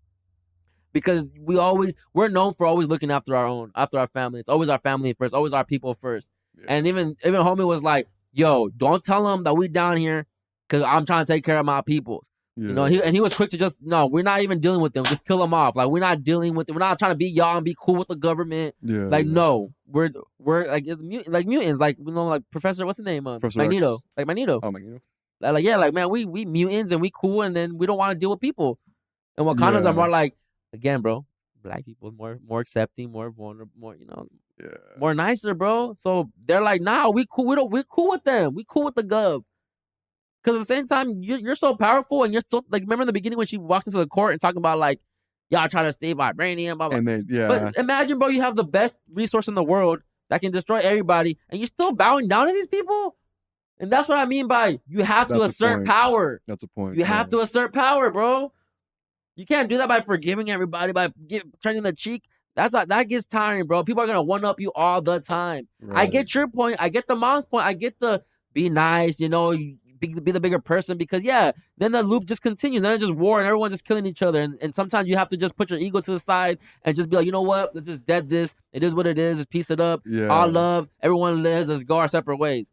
Because we're known for always looking after our family. It's always our family first, always our people first. Yeah. And even homie was like, yo, don't tell them that we down here because I'm trying to take care of my people. Yeah. He was quick to just, no, we're not even dealing with them. Just kill them off. Like, we're not dealing with it. We're not trying to be y'all and be cool with the government. Yeah. Like, no, we're like mutants. Like, like Professor, what's his name? Magneto. X. Like Magneto. Oh, Magneto. Like, yeah, like, man, we mutants and we cool, and then we don't want to deal with people. And Wakandans are more like, again, bro, black people more accepting, more vulnerable, more more nicer, bro. So they're like, nah, we cool. We're cool with them. We cool with the gov. Because at the same time, you're so powerful, and you're so like. Remember in the beginning when she walks into the court and talking about like, y'all trying to stay vibranium, blah blah. And then But imagine, bro, you have the best resource in the world that can destroy everybody, and you're still bowing down to these people. And that's what I mean by you have to assert power. That's a point. You have to assert power, bro. You can't do that by forgiving everybody, by turning the cheek. That gets tiring, bro. People are gonna one up you all the time. Right. I get your point. I get the mom's point. I get the be nice, be the bigger person, because then the loop just continues. Then it's just war and everyone's just killing each other. And sometimes you have to just put your ego to the side and just be like, you know what? Let's just dead this. It is what it is. Let's piece it up. Yeah. All love. Everyone lives. Let's go our separate ways.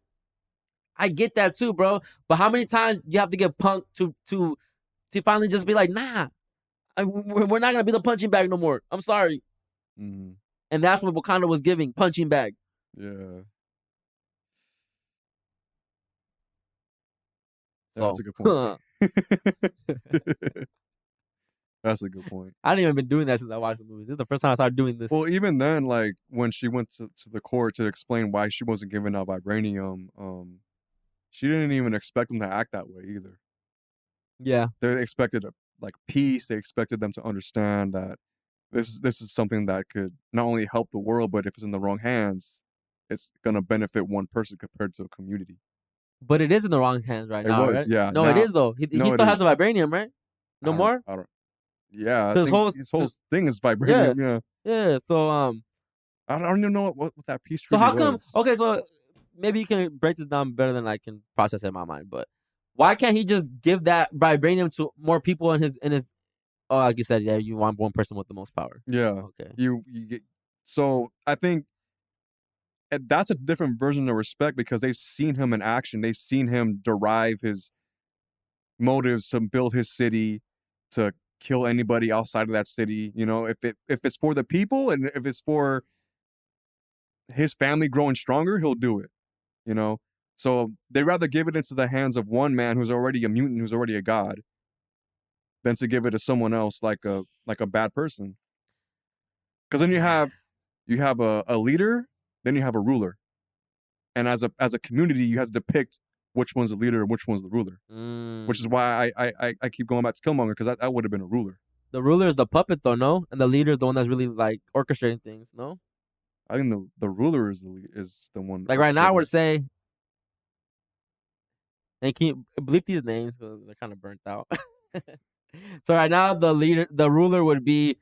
I get that too, bro. But how many times you have to get punked to finally just be like, nah. We're not going to be the punching bag no more. I'm sorry. Mm-hmm. And that's what Wakanda was giving, punching bag. Yeah. That's a good point. That's a good point. I haven't even been doing that since I watched the movie. This is the first time I started doing this. Well, even then, like, when she went to the court to explain why she wasn't giving out vibranium, she didn't even expect them to act that way either. Yeah. They expected peace. They expected them to understand that this is something that could not only help the world, but if it's in the wrong hands, it's gonna benefit one person compared to a community. But it is in the wrong hands right now, right? Yeah. No, it is though. He still has the vibranium, right? No more. I don't. Yeah, his whole thing is vibranium. Yeah. So I don't even know what that peace treaty was. So how come? Okay, so maybe you can break this down better than I can process it in my mind, but. Why can't he just give that vibranium to more people in his? Oh, like you said, you want one person with the most power. Yeah. Okay. You get. So I think that's a different version of respect because they've seen him in action. They've seen him derive his motives to build his city, to kill anybody outside of that city. If it's for the people and if it's for his family growing stronger, he'll do it. You know, so they'd rather give it into the hands of one man who's already a mutant, who's already a god, than to give it to someone else like a bad person. Because then you have a leader, then you have a ruler, and as a community, you have to depict which one's the leader and which one's the ruler. Which is why I keep going back to Killmonger, because I would have been a ruler. The ruler is the puppet, though, no? And the leader is the one that's really like orchestrating things, no? I think the ruler is the one. Like right now, I would say, and can you bleep these names? They're kind of burnt out. So right now, the ruler would be,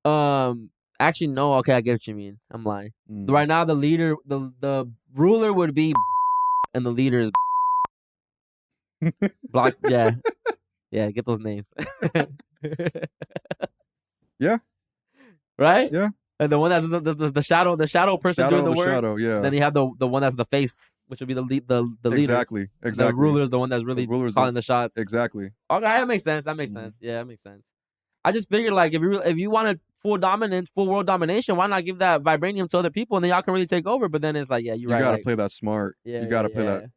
actually no. Okay, I get what you mean. I'm lying. Right now, the ruler would be, and the leader is Black. Yeah, get those names. Yeah. Right. Yeah. And the one that's the shadow person doing the work. Shadow, yeah. Then you have the one that's the face, which would be the leader. Exactly. The ruler is the one that's really calling the shots. Exactly. Okay, that makes sense. Yeah, that makes sense. I just figured like if you wanted full dominance, full world domination, why not give that vibranium to other people and then y'all can really take over? But then it's like, yeah, you're right. You gotta like, play that smart. Yeah, you gotta play that.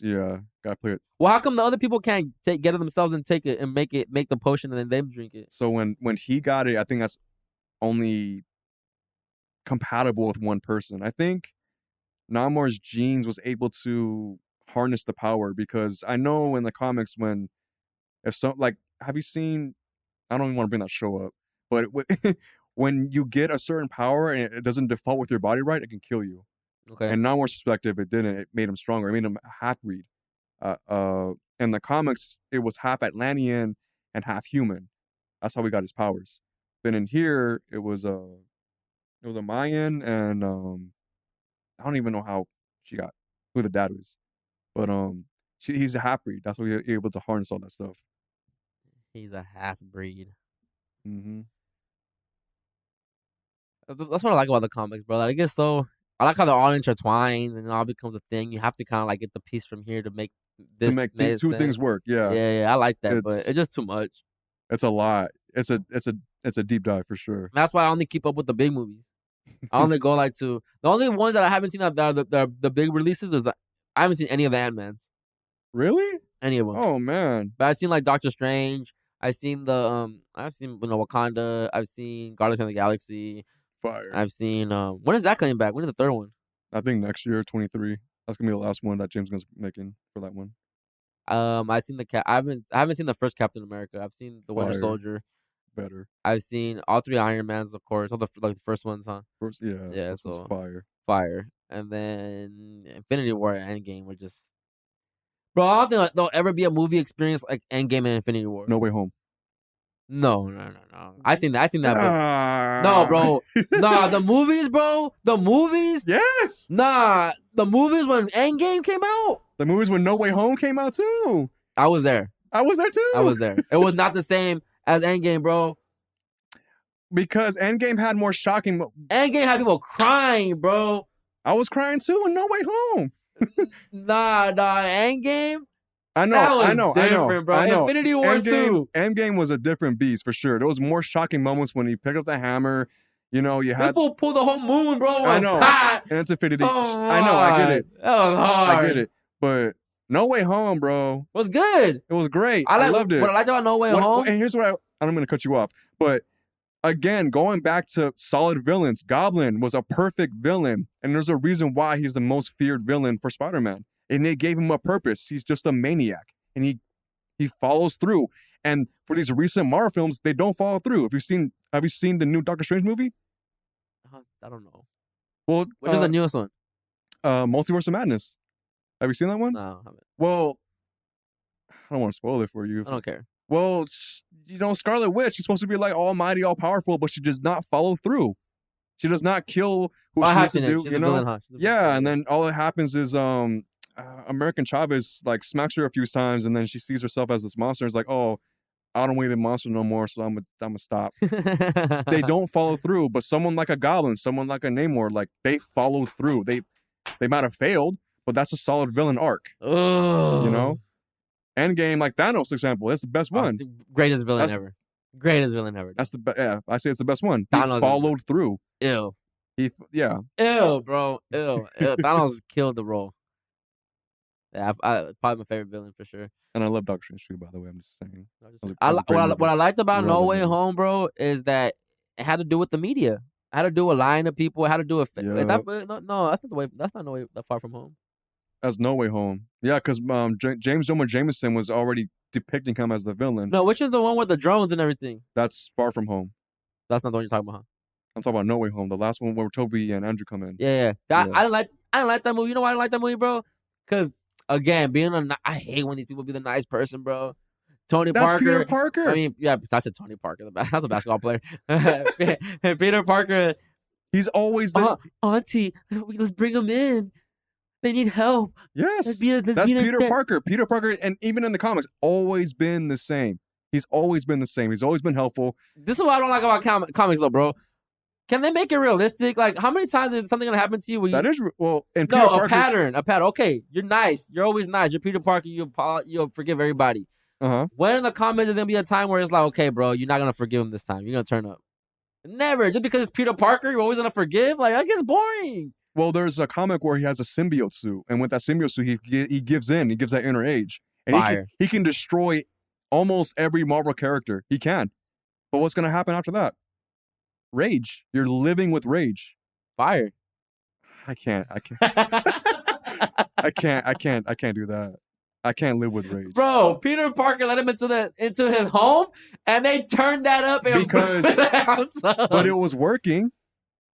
Yeah, gotta play it. Well, how come the other people can't get it themselves and take it and make the potion and then they drink it? So when he got it, I think that's only compatible with one person. I think Namor's genes was able to harness the power, because I know in the comics have you seen, I don't even want to bring that show up, but when you get a certain power and it doesn't default with your body right, it can kill you. Okay. And Namor's perspective, it didn't. It made him stronger. It made him a half-breed. In the comics, it was half Atlantean and half human. That's how he got his powers. Then in here, it was a Mayan, and I don't even know who the dad was, but he's a half-breed. That's why he's able to harness all that stuff. He's a half-breed. Mm-hmm. That's what I like about the comics, bro. Like, I like how they're all intertwined and it all becomes a thing. You have to kind of like get the piece from here to make this. To make two things work, yeah. Yeah, I like that, but it's just too much. It's a lot. It's a deep dive for sure. That's why I only keep up with the big movies. I only go the only ones that I haven't seen that are the big releases is I haven't seen any of the Ant-Mans. Really? Any of them? Oh man! But I've seen like Doctor Strange. I've seen Wakanda. I've seen Guardians of the Galaxy. Fire. I've seen when is that coming back? When is the third one? I think next year, 2023. That's gonna be the last one that James Gunn's making for that one. I've seen I haven't seen the first Captain America. I've seen the Winter Soldier. Better. I've seen all three Iron Mans, of course. All the first ones, huh? First, yeah. Yeah. So fire. And then Infinity War and Endgame were just. Bro, I don't think there'll ever be a movie experience like Endgame and Infinity War. No Way Home. No. I seen that. No, bro. Nah, the movies, bro. The movies. Yes. Nah, the movies when Endgame came out. The movies when No Way Home came out too. I was there. I was there too. I was there. It was not the same as Endgame, bro. Because Endgame had more shocking. Endgame had people crying, bro. I was crying too in No Way Home. Nah, Endgame. I know, bro. Infinity War too. Endgame was a different beast for sure. There was more shocking moments when he picked up the hammer. You know, you had people pull the whole moon, bro. I know. And it's Infinity. I know, I get it. That was hard. I get it. But No Way Home, bro. It was good. It was great. I loved it. What I liked about No Way Home. And here's what I'm going to cut you off. But again, going back to solid villains, Goblin was a perfect villain. And there's a reason why he's the most feared villain for Spider-Man. And they gave him a purpose. He's just a maniac. And he follows through. And for these recent Marvel films, they don't follow through. Have you seen the new Doctor Strange movie? I don't know. Well, which is the newest one? Multiverse of Madness. Have you seen that one? No, I haven't. Well, I don't want to spoil it for you. I don't care. Well, Scarlet Witch, she's supposed to be like almighty, all powerful, but she does not follow through. She does not kill who she needs to do. She's villain, yeah, and then all that happens is American Chavez like smacks her a few times, and then she sees herself as this monster. It's like, oh, I don't want the monster no more, so I'm gonna stop. They don't follow through, but someone like a Goblin, someone like a Namor, like they follow through. They might have failed, but that's a solid villain arc. Oh. You know? Endgame, like Thanos, for example, that's the best one. Greatest villain ever. Greatest villain ever. That's the I say it's the best one. Thanos he followed through. Ew. Yeah. Ew, bro. Ew. Thanos killed the role. Yeah, probably my favorite villain for sure. And I love Doctor Strange too, by the way. I'm just saying. What I liked about No Relevant Way movie. Home, bro, is that it had to do with the media. It had to do with lying to people. It had to do with Yeah. no, that's not the way. That's not No Way that Far From Home. That's No Way Home. Yeah, because James Jonah Jameson was already depicting him as the villain. No, which is the one with the drones and everything? That's Far From Home. That's not the one you're talking about, huh? I'm talking about No Way Home, the last one where Toby and Andrew come in. Yeah. I didn't like that movie. You know why I didn't like that movie, bro? Because again, I hate when these people be the nice person, bro. Tony That's Parker. Peter Parker. I mean, yeah, that's a Tony Parker. That's a basketball player. Peter Parker. He's always the auntie. Let's bring him in. They need help. Yes. That's Peter Parker. Peter Parker, and even in the comics, always been the same. He's always been the same. He's always been helpful. This is what I don't like about comics, though, bro. Can they make it realistic? Like, how many times is something gonna happen to you? That is well. And Peter no, Parker, a pattern. Okay, you're nice. You're always nice. You're Peter Parker. You'll forgive everybody. When in the comics is gonna be a time where it's like, okay, bro, you're not gonna forgive him this time. You're gonna turn up. Never. Just because it's Peter Parker, you're always gonna forgive. Like, that gets boring. Well, there's a comic where he has a symbiote suit, and with that symbiote suit, he gives in. He gives that inner age, and he can destroy almost every Marvel character. He can. But what's gonna happen after that? Rage. You're living with rage. Fire. I can't. I can't do that. I can't live with rage. Bro, Peter Parker let him into his home, and they turned that up and because but it was working.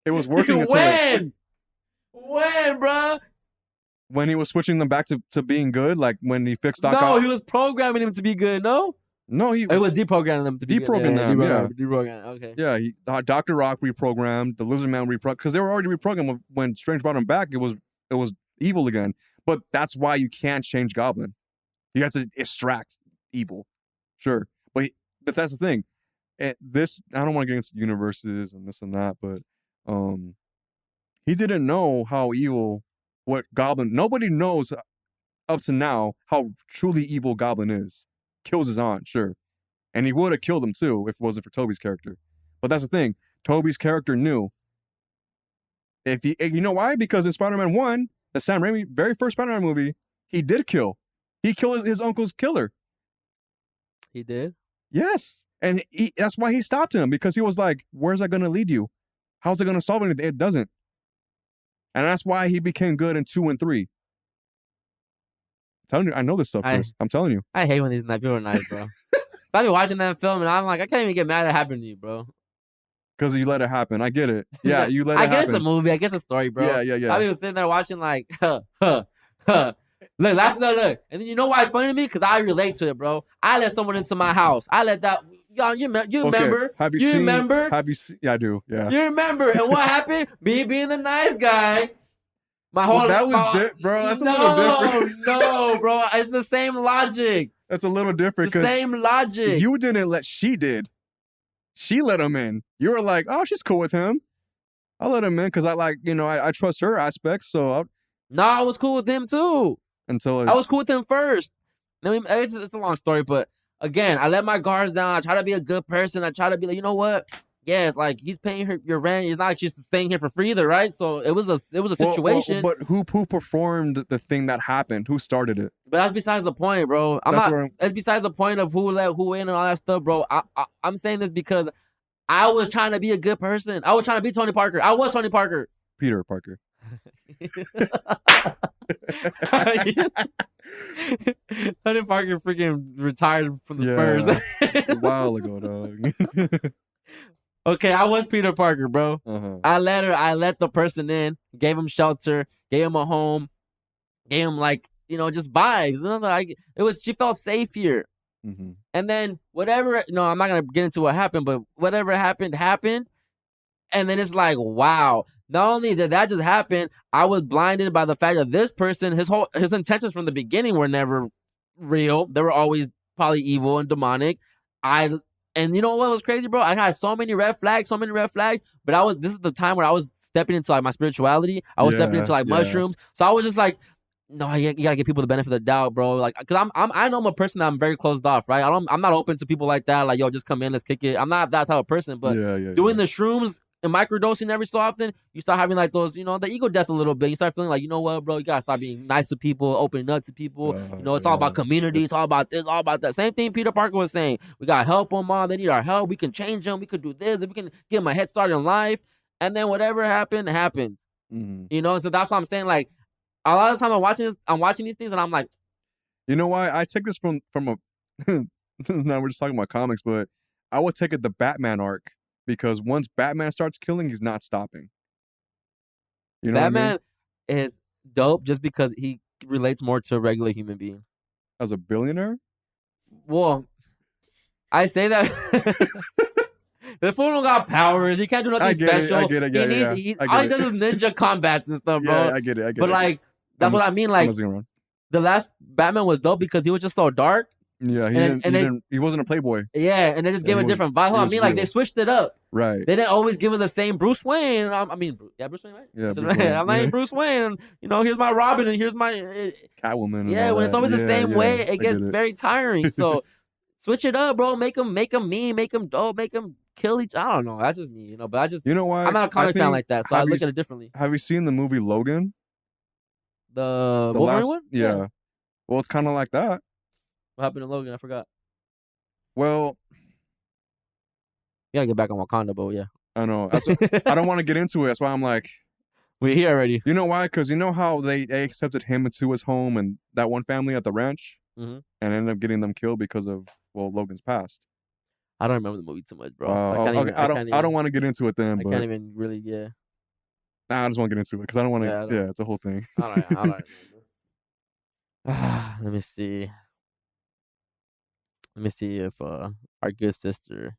It was working until when, bro? When he was switching them back to being good, like when he fixed Doc Ock. No, he was programming him to be good, no? No, he was deprogramming them to be deprogrammed them. Yeah, deprogrammed. Okay. Yeah, Dr. Rock reprogrammed, the Lizard Man reprogrammed, because they were already reprogrammed when Strange brought him back. It was evil again. But that's why you can't change Goblin. You have to extract evil, sure. But that's the thing. I don't want to get into universes and this and that, but he didn't know how evil what Goblin. Nobody knows up to now how truly evil Goblin is. Kills his aunt, sure. And he would have killed him too if it wasn't for Toby's character. But that's the thing. Toby's character knew. You know why? Because in Spider-Man 1, the Sam Raimi very first Spider-Man movie, he did kill. He killed his uncle's killer. He did? Yes. And that's why he stopped him, because he was like, where's that going to lead you? How's it going to solve anything? It doesn't. And that's why he became good in 2 and 3. I'm telling you, I know this stuff, Chris. I'm telling you. I hate when these people are nice, bro. I've been watching that film, and I'm like, I can't even get mad at it happened to you, bro. Because you let it happen. I get it. Yeah, you let it happen. I get it's a movie. I get it's a story, bro. Yeah. I've been sitting there watching like, Look. And then you know why it's funny to me? Because I relate to it, bro. I let someone into my house. I let that... You remember? Have you seen? Yeah, I do. Yeah. You remember? And what happened? Me being the nice guy. Bro, that's a little different. No, bro. It's the same logic. That's a little different. The same logic. You didn't she did. She let him in. You were like, oh, she's cool with him. I'll let him in because I trust her aspects. So I was cool with him too. I was cool with him first. It's a long story, but again, I let my guards down. I try to be a good person. I try to be like, you know what? Yes, like he's paying your rent. He's not like she's staying here for free either, right? So it was a situation. But who performed the thing that happened? Who started it? But that's besides the point, bro. That's besides the point of who let who in and all that stuff, bro. I'm saying this because I was trying to be a good person. I was trying to be Tony Parker. I was Tony Parker. Peter Parker. Tony Parker freaking retired from the Spurs a while ago, dog. Okay, I was Peter Parker, bro. I let the person in, gave him shelter, gave him a home, gave him just vibes. She felt safe here. Mm-hmm. And then whatever, I'm not gonna get into what happened, but whatever happened. And then it's like, wow. Not only did that just happen, I was blinded by the fact that this person, his intentions from the beginning were never real. They were always probably evil and demonic. And you know what was crazy, bro? I had so many red flags, but this is the time where I was stepping into like my spirituality. I was stepping into like mushrooms. So I was just like, no, you gotta give people the benefit of the doubt, bro. Like, cause I know I'm a person that I'm very closed off, right? I'm not open to people like that. Like, yo, just come in, let's kick it. I'm not that type of person, but doing the shrooms and microdosing every so often, you start having like those, the ego death a little bit. You start feeling like, you know what, bro, you gotta start being nice to people, opening up to people. It's all about community. It's all about this, all about that. Same thing Peter Parker was saying. We gotta help them all. They need our help. We can change them. We could do this. We can give them a head start in life. And then whatever happens. So that's what I'm saying. Like, a lot of the time I'm watching these things and I'm like, you know why? I take this from a, now we're just talking about comics, but I would take it the Batman arc. Because once Batman starts killing, he's not stopping. You know Batman what I mean? Is dope just because he relates more to a regular human being. As a billionaire? Well, I say that the fool don't got powers. He can't do nothing special. I get it. All he does is ninja combats and stuff, bro. Yeah, I get it. But like, that's what I mean. Like, the last Batman was dope because he was just so dark. Yeah, he wasn't a playboy. Yeah, and they just gave him a different vibe. I mean, like, they switched it up. Right. They didn't always give us the same Bruce Wayne. Bruce Wayne, right? Yeah, so, I'm like, Bruce Wayne, and, here's my Robin, and here's my... Catwoman. Yeah, when it's always the same way, it gets very tiring. So, switch it up, bro. Make them mean, make them dope, make them kill each... I don't know. That's just me, but I just... You know why? I'm not a comic fan like that, so I look at it differently. Have you seen the movie Logan? The Wolverine one? Yeah. Well, it's kind of like that. What happened to Logan? I forgot. Well, you gotta get back on Wakanda, but yeah. I know. I don't want to get into it. That's why I'm like, we're here already. You know why? Because you know how they accepted him into his home and that one family at the ranch, and ended up getting them killed because of Logan's past. I don't remember the movie too much, bro. I don't want to get into it then. I can't even really. Yeah. Nah, I just want to get into it because I don't want to. Yeah, it's a whole thing. All right. Let me see. Let me see if our good sister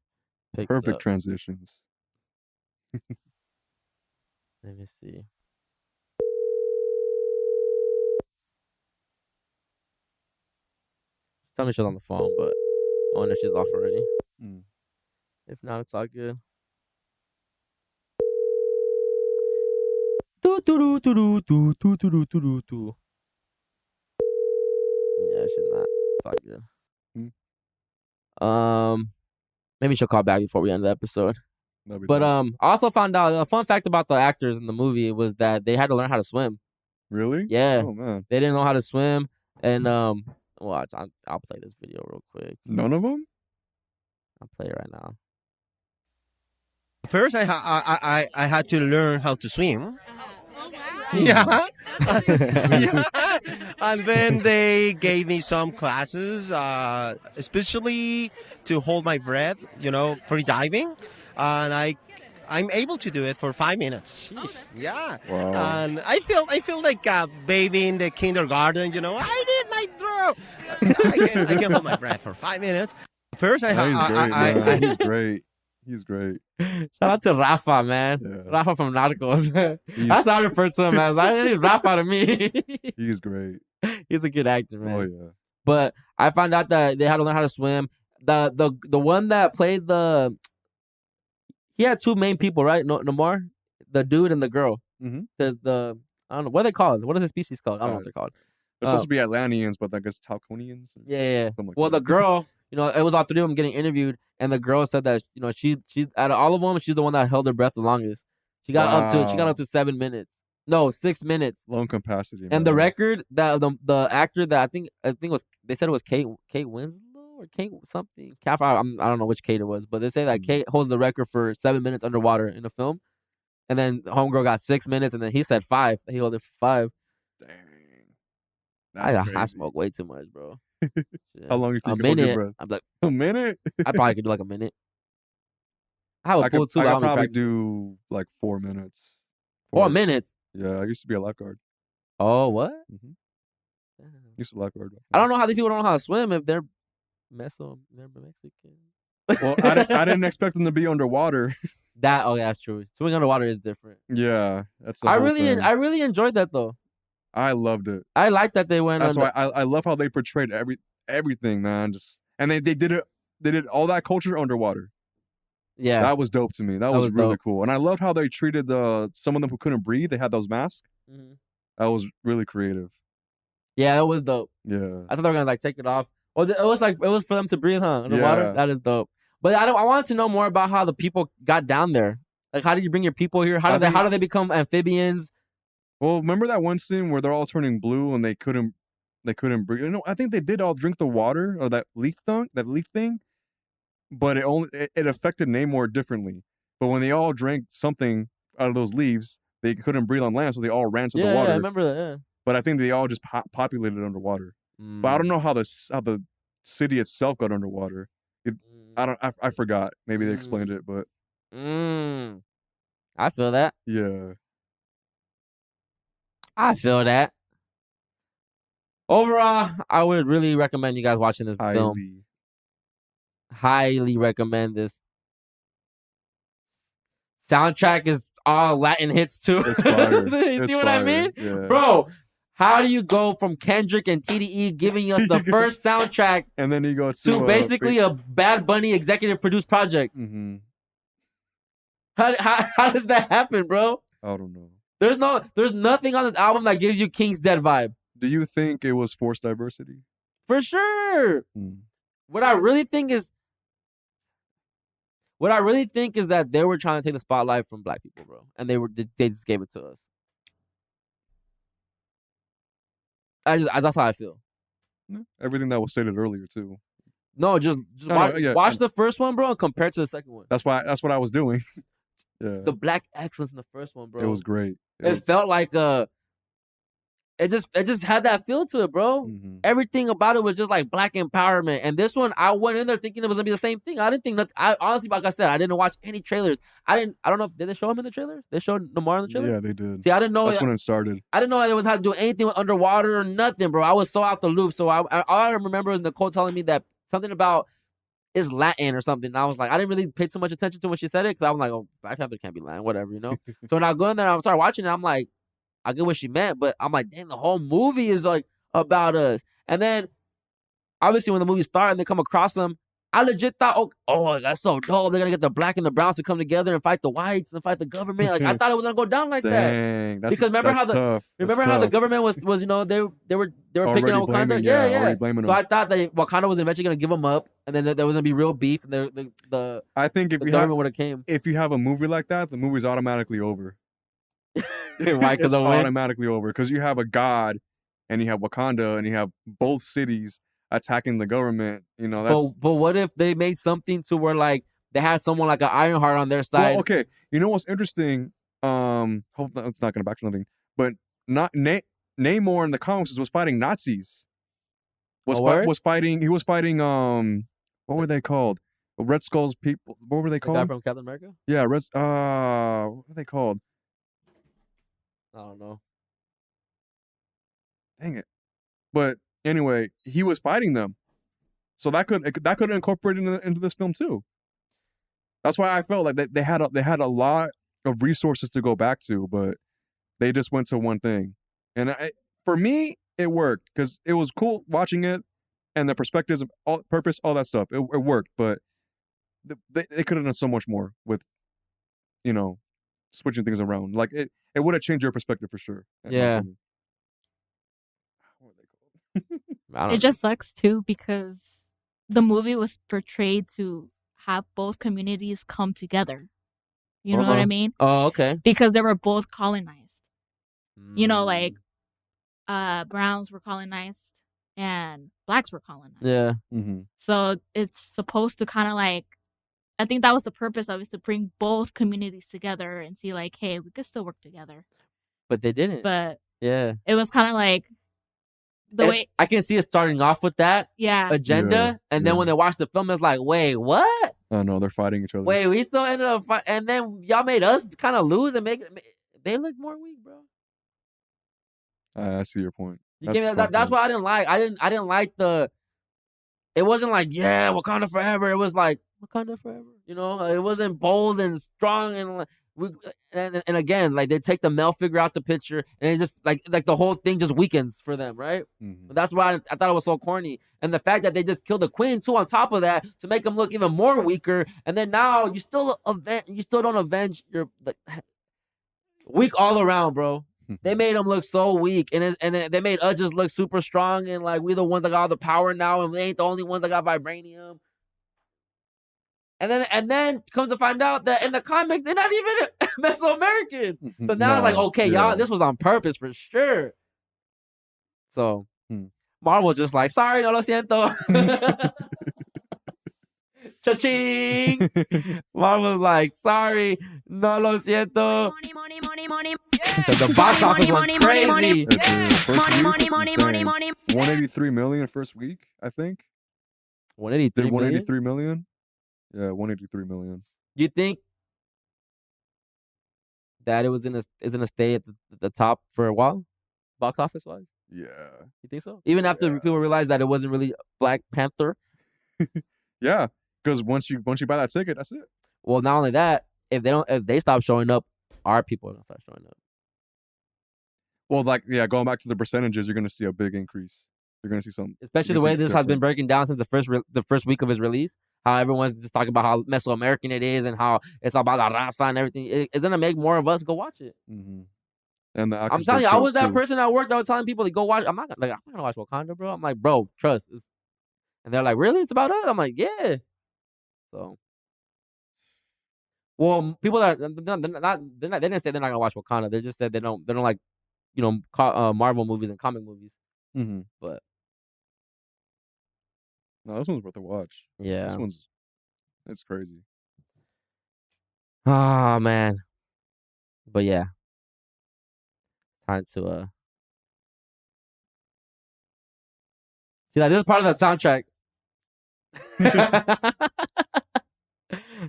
picks Perfect up. Transitions. Let me see. Tell me she's on the phone, but I wonder if she's off already. If not, it's all good. Yeah, she's not. It's all good. Maybe she'll call back before we end the episode. But I also found out a fun fact about the actors in the movie was that they had to learn how to swim. Really? Yeah. Oh man. They didn't know how to swim, and watch. I'll play this video real quick. None of them? I'll play it right now. First, I had to learn how to swim. Oh, wow. Yeah. Yeah. And then they gave me some classes, especially to hold my breath, free diving. And I'm able to do it for 5 minutes. Sheesh. Yeah. Wow. And I feel like a baby in the kindergarten, I did my throw. I can hold my breath for 5 minutes. First, He's great. He's great. Shout out to Rafa, man. Yeah. Rafa from Narcos. That's how I refer to him as. He's Rafa to me. He's great. He's a good actor, man. Oh yeah. But I found out that they had to learn how to swim. The one that played he had two main people, right? Namor, the dude and the girl. Mm-hmm. There's I don't know what are they called. What is the species called? I don't know what they're called. They're supposed to be Atlanteans, but I guess Talconians. Yeah. Like well, the girl, it was all three of them getting interviewed, and the girl said that she out of all of them, she's the one that held her breath the longest. She got up to 7 minutes. No, 6 minutes. Lung capacity. And the record that the actor that I think they said it was Kate Winslow or Kate something. I don't know which Kate it was, but they say that Kate holds the record for 7 minutes underwater in a film. And then homegirl got 6 minutes, and then he said 5. He held it for 5. Dang. I smoke way too much, bro. Yeah. How long do you think a you hold your minute? breath? I'm like a minute. I probably could do like a minute. I have a pool too. I could probably do like 4 minutes. 4 minutes. Yeah, I used to be a lifeguard. Oh, what? Mm-hmm. Used to lifeguard. I don't know how these people don't know how to swim if they're Mexican. Well, I didn't expect them to be underwater. That's true. Swimming underwater is different. Yeah, that's. I really enjoyed that though. I loved it. I like that they went. That's why I love how they portrayed everything, man. And they did it. They did all that culture underwater. Yeah, that was dope to me. That was really cool. And I loved how they treated some of them who couldn't breathe. They had those masks. Mm-hmm. That was really creative. Yeah, it was dope. Yeah, I thought they were gonna take it off. Or it was for them to breathe, huh? In the water. That is dope. But I wanted to know more about how the people got down there. Like, how did you bring your people here? How do they become amphibians? Well, remember that one scene where they're all turning blue and they couldn't breathe? You know, I think they did all drink the water or that leaf thing, but it affected Namor differently. But when they all drank something out of those leaves, they couldn't breathe on land, so they all ran to the water. Yeah, I remember that. Yeah. But I think they all just populated underwater. But I don't know how the city itself got underwater. I forgot. Maybe they explained it, but I feel that. Yeah. I feel that. Overall, I would really recommend you guys watching this film. Highly recommend this. Soundtrack is all Latin hits too. It's fire. You see what I mean? Yeah. Bro, how do you go from Kendrick and TDE giving us the first soundtrack and then you go to basically a Bad Bunny executive produced project? Mm-hmm. How does that happen, bro? I don't know. There's nothing on this album that gives you King's Dead vibe. Do you think it was forced diversity? For sure. What I really think is that they were trying to take the spotlight from black people, bro, and they just gave it to us. That's how I feel. Everything that was stated earlier too. No, just watch the first one, bro, and compare it to the second one. That's what I was doing. Yeah. The black excellence in the first one, bro. It was great. It felt like it just had that feel to it, bro. Mm-hmm. Everything about it was just like black empowerment. And this one, I went in there thinking it was gonna be the same thing. I didn't think nothing. I honestly, like I said, I didn't watch any trailers. I don't know. Did they show him in the trailer? They showed Namor in the trailer? Yeah, they did. See, I didn't know. That's when it started. I didn't know it was how to do anything with underwater or nothing, bro. I was so out the loop. So all I remember is Nicole telling me that something about is Latin or something. And I was like, I didn't really pay too much attention to when she said it because I was like, oh, Black Panther can't be Latin, whatever, you know? So when I go in there and I started watching it, I'm like, I get what she meant, but I'm like, damn, the whole movie is like about us. And then obviously when the movie started and they come across them, I legit thought, oh, that's so dope. They're gonna get the black and the browns to come together and fight the whites and fight the government. Like I thought it was gonna go down like Dang, that. Because remember how the government was they were picking on Wakanda. Yeah. So I thought that Wakanda was eventually gonna give them up, and then there was gonna be real beef, and I think if the government would have came. If you have a movie like that, the movie's automatically over. Why? Because it's automatically over because you have a god, and you have Wakanda, and you have both cities attacking the government. You know, that's. But what if they made something to where like they had someone like an Ironheart on their side? Well, okay, you know what's interesting? Hope it's not gonna back to nothing, but not Namor in the comics was fighting Nazis. He was fighting. What were they called? Red Skull's people. What were they called? The guy from Captain America? Yeah, what were they called? I don't know. Dang it. But anyway, he was fighting them. So that could incorporate into this film too. That's why I felt like they had a lot of resources to go back to, but they just went to one thing. And for me, it worked because it was cool watching it and the perspectives, purpose, all that stuff. It worked, but they could have done so much more with, switching things around. Like it would have changed your perspective for sure. Yeah. It just sucks too because the movie was portrayed to have both communities come together. You know what I mean? Oh, okay. Because they were both colonized. You know, like browns were colonized and blacks were colonized. Yeah. Mm-hmm. So it's supposed to kind of like, I think that was the purpose of it, is to bring both communities together and see like, hey, we could still work together. But they didn't. But yeah, it was kind of like the way I can see it starting off with that agenda, and then when they watch the film, it's like, wait, what? Oh no, they're fighting each other. Wait, we still ended up fighting, and then y'all made us kind of lose and make they look more weak, bro. I see your point. That's what I didn't like. I didn't like the. It wasn't like Wakanda Forever. It was like Wakanda Forever. You know, it wasn't bold and strong and and again, like they take the male figure out the picture and it just like the whole thing just weakens for them, right? Mm-hmm. That's why I thought it was so corny, and the fact that they just killed the queen too on top of that to make them look even more weaker, and then now you still don't avenge your weak all around, bro. They made them look so weak, and they made us just look super strong, and like we're the ones that got all the power now, and we ain't the only ones that got vibranium. And then comes to find out that in the comics they're not even Mesoamerican. So now it's like, okay, y'all, this was on purpose for sure. So Marvel just like, sorry, no lo siento. Cha-ching. Marvel's like, sorry, no lo siento. The box office went crazy. Money. 183 million first week, I think. 183 Did 183 million? Yeah, 183 million. You think that it was gonna stay at the top for a while, box office wise? Yeah. You think so? Even after people realized that it wasn't really Black Panther. Yeah, because once you buy that ticket, that's it. Well, not only that, if they stop showing up, our people are gonna start showing up. Well, going back to the percentages, you're gonna see a big increase. You're gonna see some, especially the way this has been breaking down since the first week of his release. How everyone's just talking about how Mesoamerican it is and how it's about la raza and everything. It's gonna make more of us go watch it. Mm-hmm. And I'm telling you, I was that person at work that was telling people to go watch. I'm not gonna watch Wakanda, bro. I'm like, bro, trust. And they're like, really? It's about us? I'm like, yeah. So, well, people that they didn't say they're not gonna watch Wakanda. They just said they don't like, Marvel movies and comic movies. Mm-hmm. But no, this one's worth a watch. Yeah, it's crazy. Oh man, but yeah, time to see, like, this is part of the soundtrack.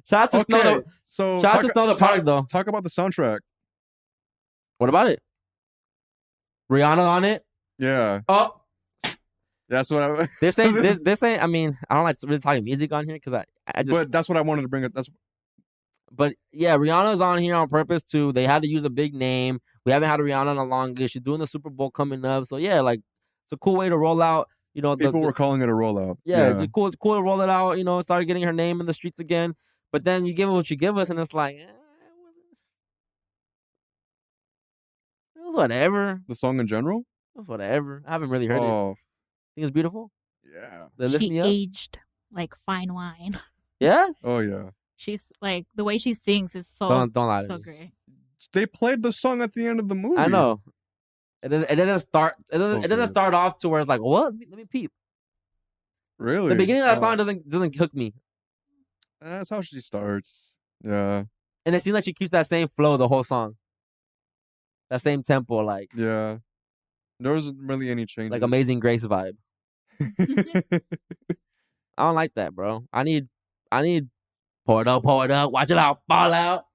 Shout out to Snow. Shout out to Snow the product though. Talk about the soundtrack. What about it? Rihanna on it? Yeah. Oh. That's what I. This ain't. I mean, I don't like really talking music on here because I just. But that's what I wanted to bring up. But yeah, Rihanna's on here on purpose too. They had to use a big name. We haven't had a Rihanna in a longest. She's doing the Super Bowl coming up, so yeah, like it's a cool way to roll out. People were calling it a rollout. Yeah, it's cool to roll it out. Start getting her name in the streets again. But then you give us what you give us, and it's like, it was whatever. The song in general? It was whatever. I haven't really heard it. Think it's beautiful? Yeah. She aged like fine wine. Yeah? Oh, yeah. She's like, the way she sings is so, don't lie to so me. great. They played the song at the end of the movie. I know. It doesn't start. It doesn't start off to where it's like, what? Let me peep. Really? The beginning of that song doesn't hook me. That's how she starts. Yeah. And it seems like she keeps that same flow the whole song. That same tempo, like. Yeah. There wasn't really any changes. Like Amazing Grace vibe. I don't like that, bro. I need pour it up, watch it out, fall out.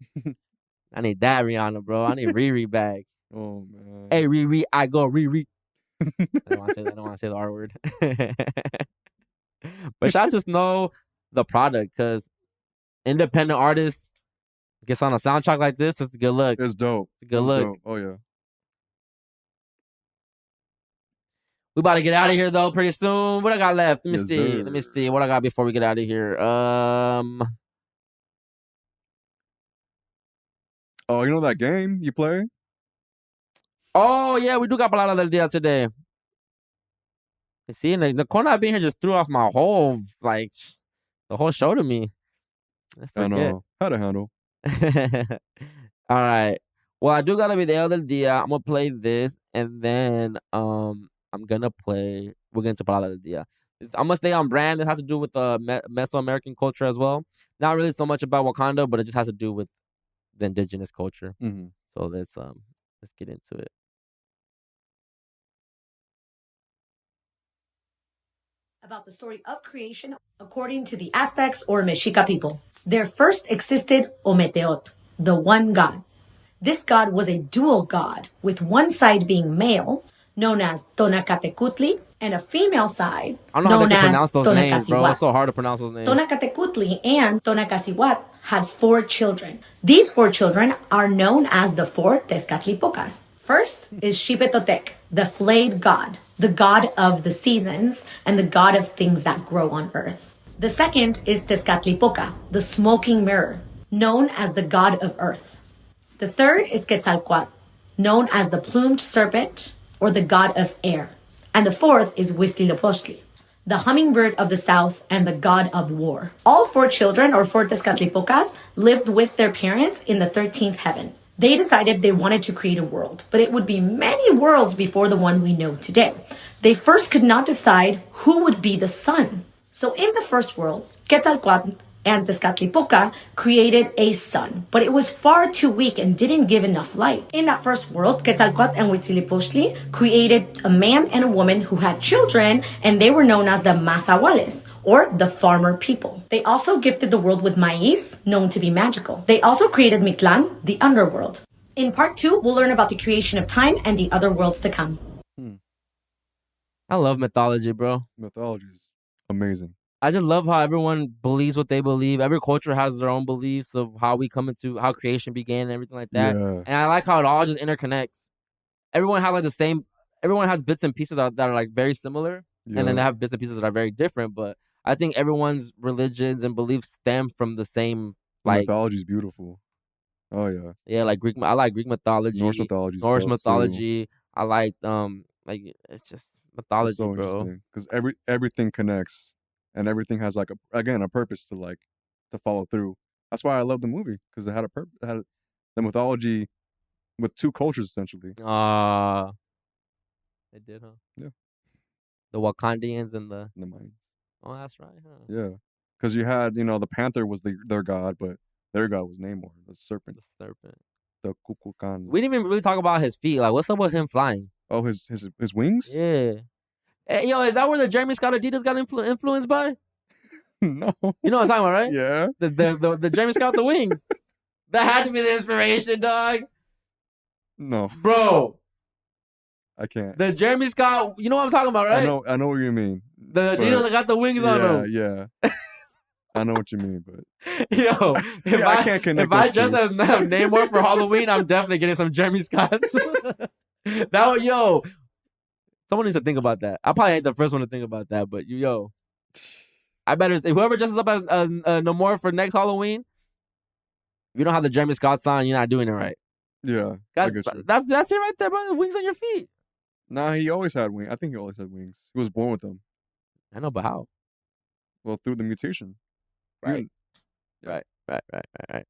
I need that Rihanna, bro. I need Riri back. Oh man. Hey Riri, I go Riri. I don't want to say the R word. But shout out to Snow the product, because independent artists gets on a soundtrack like this. It's a good look. It's dope. It's a good look. Dope. Oh yeah. We about to get out of here though pretty soon. What I got left? Let me see. Sir. Let me see what I got before we get out of here. Oh, you know that game you play? Oh yeah, we do got Palabra del Dia today. You see, the corner being here just threw off my whole the whole show to me. I know how to handle. All right. Well, I do got a video del Dia. I'm gonna play this, and then we're going into Palabra del Dia. I'm gonna stay on brand. It has to do with the Mesoamerican culture as well. Not really so much about Wakanda, but it just has to do with the indigenous culture. Mm-hmm. So let's get into it. About the story of creation according to the Aztecs or Mexica people. There first existed Ometeot, the one god. This god was a dual god, with one side being male, known as Tonacatecutli, and a female side, I don't know how known they can as pronounce those names, bro. Tonacasihuat. It's so hard to pronounce those names. Tonacatecutli and Tonacasihuat had 4 children. These 4 children are known as the 4 Tezcatlipocas. First is Xipetotec, the flayed god, the god of the seasons and the god of things that grow on earth. The second is Tezcatlipoca, the smoking mirror, known as the god of earth. The third is Quetzalcoatl, known as the plumed serpent or the god of air. And the fourth is Huitzilopochtli, the hummingbird of the south, and the god of war. All 4 children, or 4 Tezcatlipocas, lived with their parents in the 13th heaven. They decided they wanted to create a world, but it would be many worlds before the one we know today. They first could not decide who would be the sun. So in the first world, Quetzalcoatl and Tezcatlipoca created a sun, but it was far too weak and didn't give enough light. In that first world, Quetzalcoatl and Huitzilopochtli created a man and a woman who had children, and they were known as the Mazahuales, or the farmer people. They also gifted the world with maize, known to be magical. They also created Mictlan, the underworld. In part 2, we'll learn about the creation of time and the other worlds to come. I love mythology, bro. Mythology is amazing. I just love how everyone believes what they believe. Every culture has their own beliefs of how we come into how creation began and everything like that. Yeah. And I like how it all just interconnects. Everyone has like the same. Everyone has bits and pieces that are like very similar, and then they have bits and pieces that are very different. But I think everyone's religions and beliefs stem from the same. Like mythology is beautiful. Oh yeah. Yeah, like Greek. I like Greek mythology. Norse mythology. Norse mythology. I like it's just mythology, so bro. Because everything connects. And everything has like a purpose to follow through. That's why I love the movie, because it had a purpose. It had the mythology with 2 cultures essentially. They did, huh? Yeah. The Wakandians and the Mayans. Oh, that's right, huh? Yeah, because you had the panther was their god, but their god was Namor, the serpent. The Kukulkan. We didn't even really talk about his feet. Like, what's up with him flying? Oh, his wings? Yeah. Hey, yo, is that where the Jeremy Scott Adidas got influenced by? No. You know what I'm talking about, right? Yeah. The Jeremy Scott with the wings. That had to be the inspiration, dog. No. Bro. I can't. The Jeremy Scott, you know what I'm talking about, right? I know what you mean. The Adidas that got the wings on them. Yeah. I know what you mean, but yo, I can't connect. If I just have Namor for Halloween, I'm definitely getting some Jeremy Scotts. Someone needs to think about that. I probably ain't the first one to think about that, but I better whoever dresses up as Namor for next Halloween. If you don't have the Jeremy Scott sign, you're not doing it right. Yeah, that's it right there, bro. Wings on your feet. Nah, he always had wings. I think he always had wings. He was born with them. I know, but how? Well, through the mutation. Right. Right. I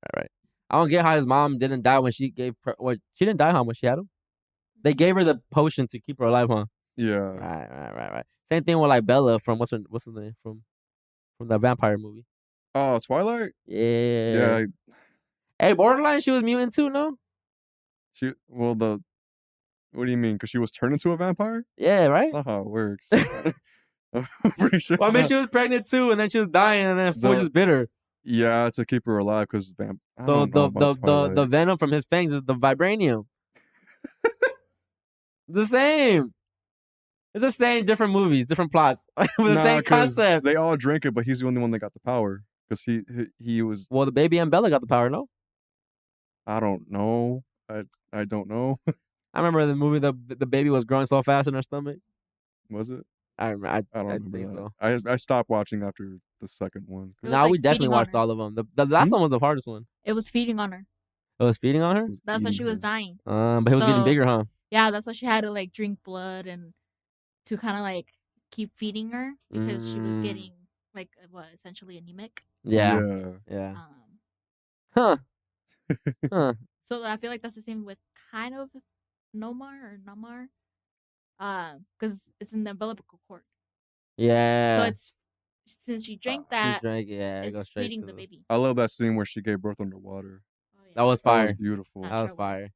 don't get how his mom didn't die when she gave she didn't die, huh, when she had him? They gave her the potion to keep her alive, huh? Yeah. Right. Same thing with like Bella from what's her name from the vampire movie. Oh, Twilight? Yeah. Hey, Borderline, she was mutant too, no? What do you mean? Because she was turned into a vampire? Yeah, right? That's not how it works. I'm pretty sure. Well, I mean, she was pregnant too, and then she was dying, and then Ford just bit her. Yeah, to keep her alive because the venom from his fangs is the vibranium. The same. It's the same, different movies, different plots, with the same concept. They all drank it, but he's the only one that got the power because he was. Well, the baby and Bella got the power, no? I don't know. I don't know. I remember the movie. The baby was growing so fast in her stomach. Was it? I don't remember think so. I stopped watching after the second one. No, we definitely watched all of them. The last one was the hardest one. It was feeding on her. It was feeding on her? That's why she was dying. But he was getting bigger, huh? Yeah, that's why she had to like drink blood and to kind of like keep feeding her because she was getting like essentially anemic. Yeah. Huh. So I feel like that's the same with kind of Namor, because it's in the umbilical cord. Yeah. So it's since she drank that, it goes straight feeding to the baby. I love that scene where she gave birth underwater. Oh, yeah. That was fire. That was beautiful. That was fire.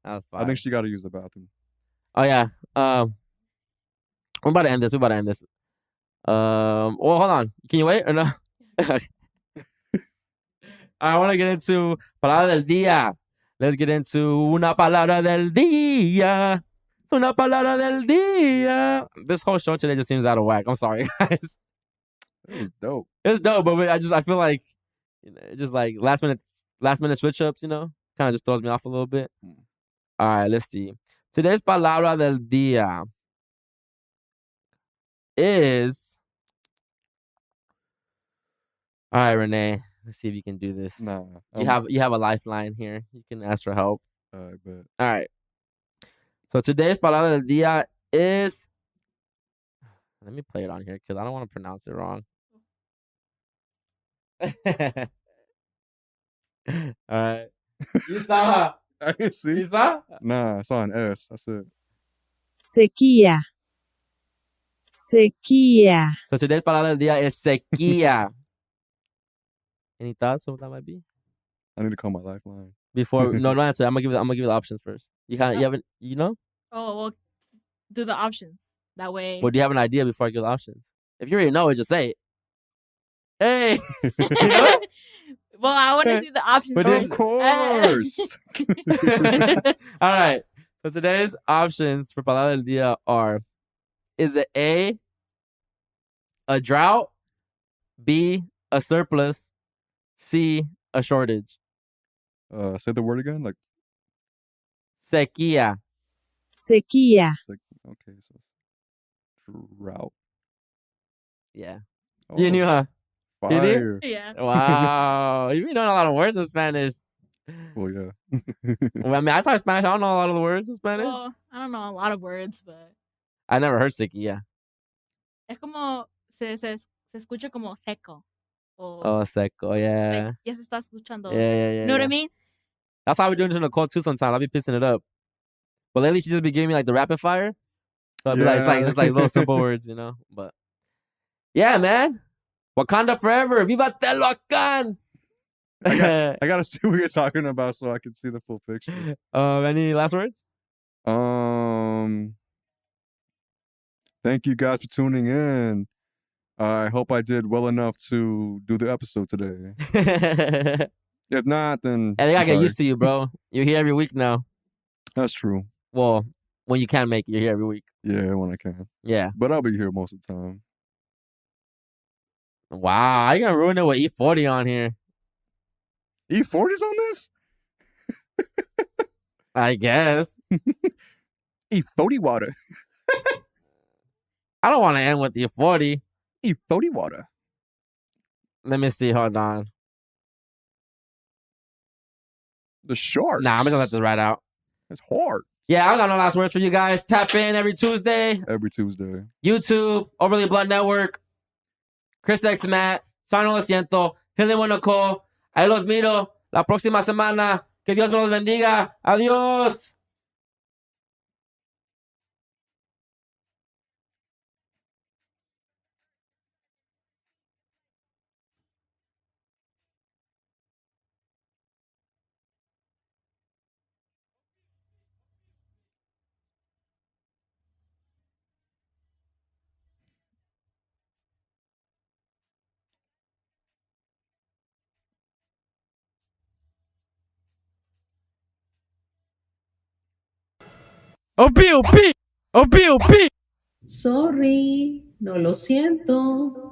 I think she got to use the bathroom. Oh yeah. We're about to end this. Well, hold on. Can you wait or no? I want to get into Palabra del Dia. Let's get into Una Palabra del Dia. Una Palabra del Dia. This whole show today just seems out of whack. I'm sorry, guys. It was dope. It's dope, but I feel like just like last minute switch ups, kind of just throws me off a little bit. All right, let's see. Today's Palabra del Dia is. All right, Rene. Let's see if you can do this. Nah. You have a lifeline here. You can ask for help. I bet. All right. So today's Palabra del Dia is Let me play it on here because I don't want to pronounce it wrong. All right. You saw? I didn't see. You saw? Nah, I saw an S. That's it. Sequía. Sequía. So today's palabra del dia is sequía. Any thoughts on what that might be? I need to call my lifeline. Before no answer. I'm gonna give you the options first. You haven't Oh, well, do the options. That way. Well, do you have an idea before I give the options? If you already know it, just say it. Hey. Well, I want to see the options. But first. Of course. All right. So today's options for Palabra del Dia are: is it A, a drought, B, a surplus, C, a shortage? Say the word again. Like Sequía. Sequía. okay, so drought. Yeah. Oh, You knew, huh? fire. You knew? Yeah. Wow. You've been knowing a lot of words in Spanish. Well, yeah. Well, I mean, I talk Spanish. I don't know a lot of the words in Spanish. Well, I don't know a lot of words, but I never heard sequía. es como se escucha como seco. O Oh, seco. Yeah. like, ya se está escuchando. Yeah. You know what I mean? That's how we're doing to Nicole too. Sometimes I'll be pissing it up, but lately she just be giving me like the rapid fire. So I'll be like, it's like little simple words, you know. But yeah, man, Wakanda Forever, Viva Talokan. I gotta see what you're talking about so I can see the full picture. Any last words? Thank you guys for tuning in. I hope I did well enough to do the episode today. If not, then And they gotta get used to you, bro. You're here every week now. That's true. Well, when you can make it, you're here every week. Yeah, when I can. Yeah. But I'll be here most of the time. Wow, you're gonna ruin it with E40 on here. E40's on this? I guess. E40 water. I don't want to end with E40. E40 water. Let me see. Hold on. The sharks. Nah, I'm just gonna let this right out. It's hard. Yeah, I got no last words for you guys. Tap in every Tuesday. Every Tuesday. YouTube, Overly Blunt Network, Chris X Matt, Lo Siento, Mija Nicole. Ahí los miro la próxima semana. Que Dios me los bendiga. Adiós. OP. Sorry, no lo siento.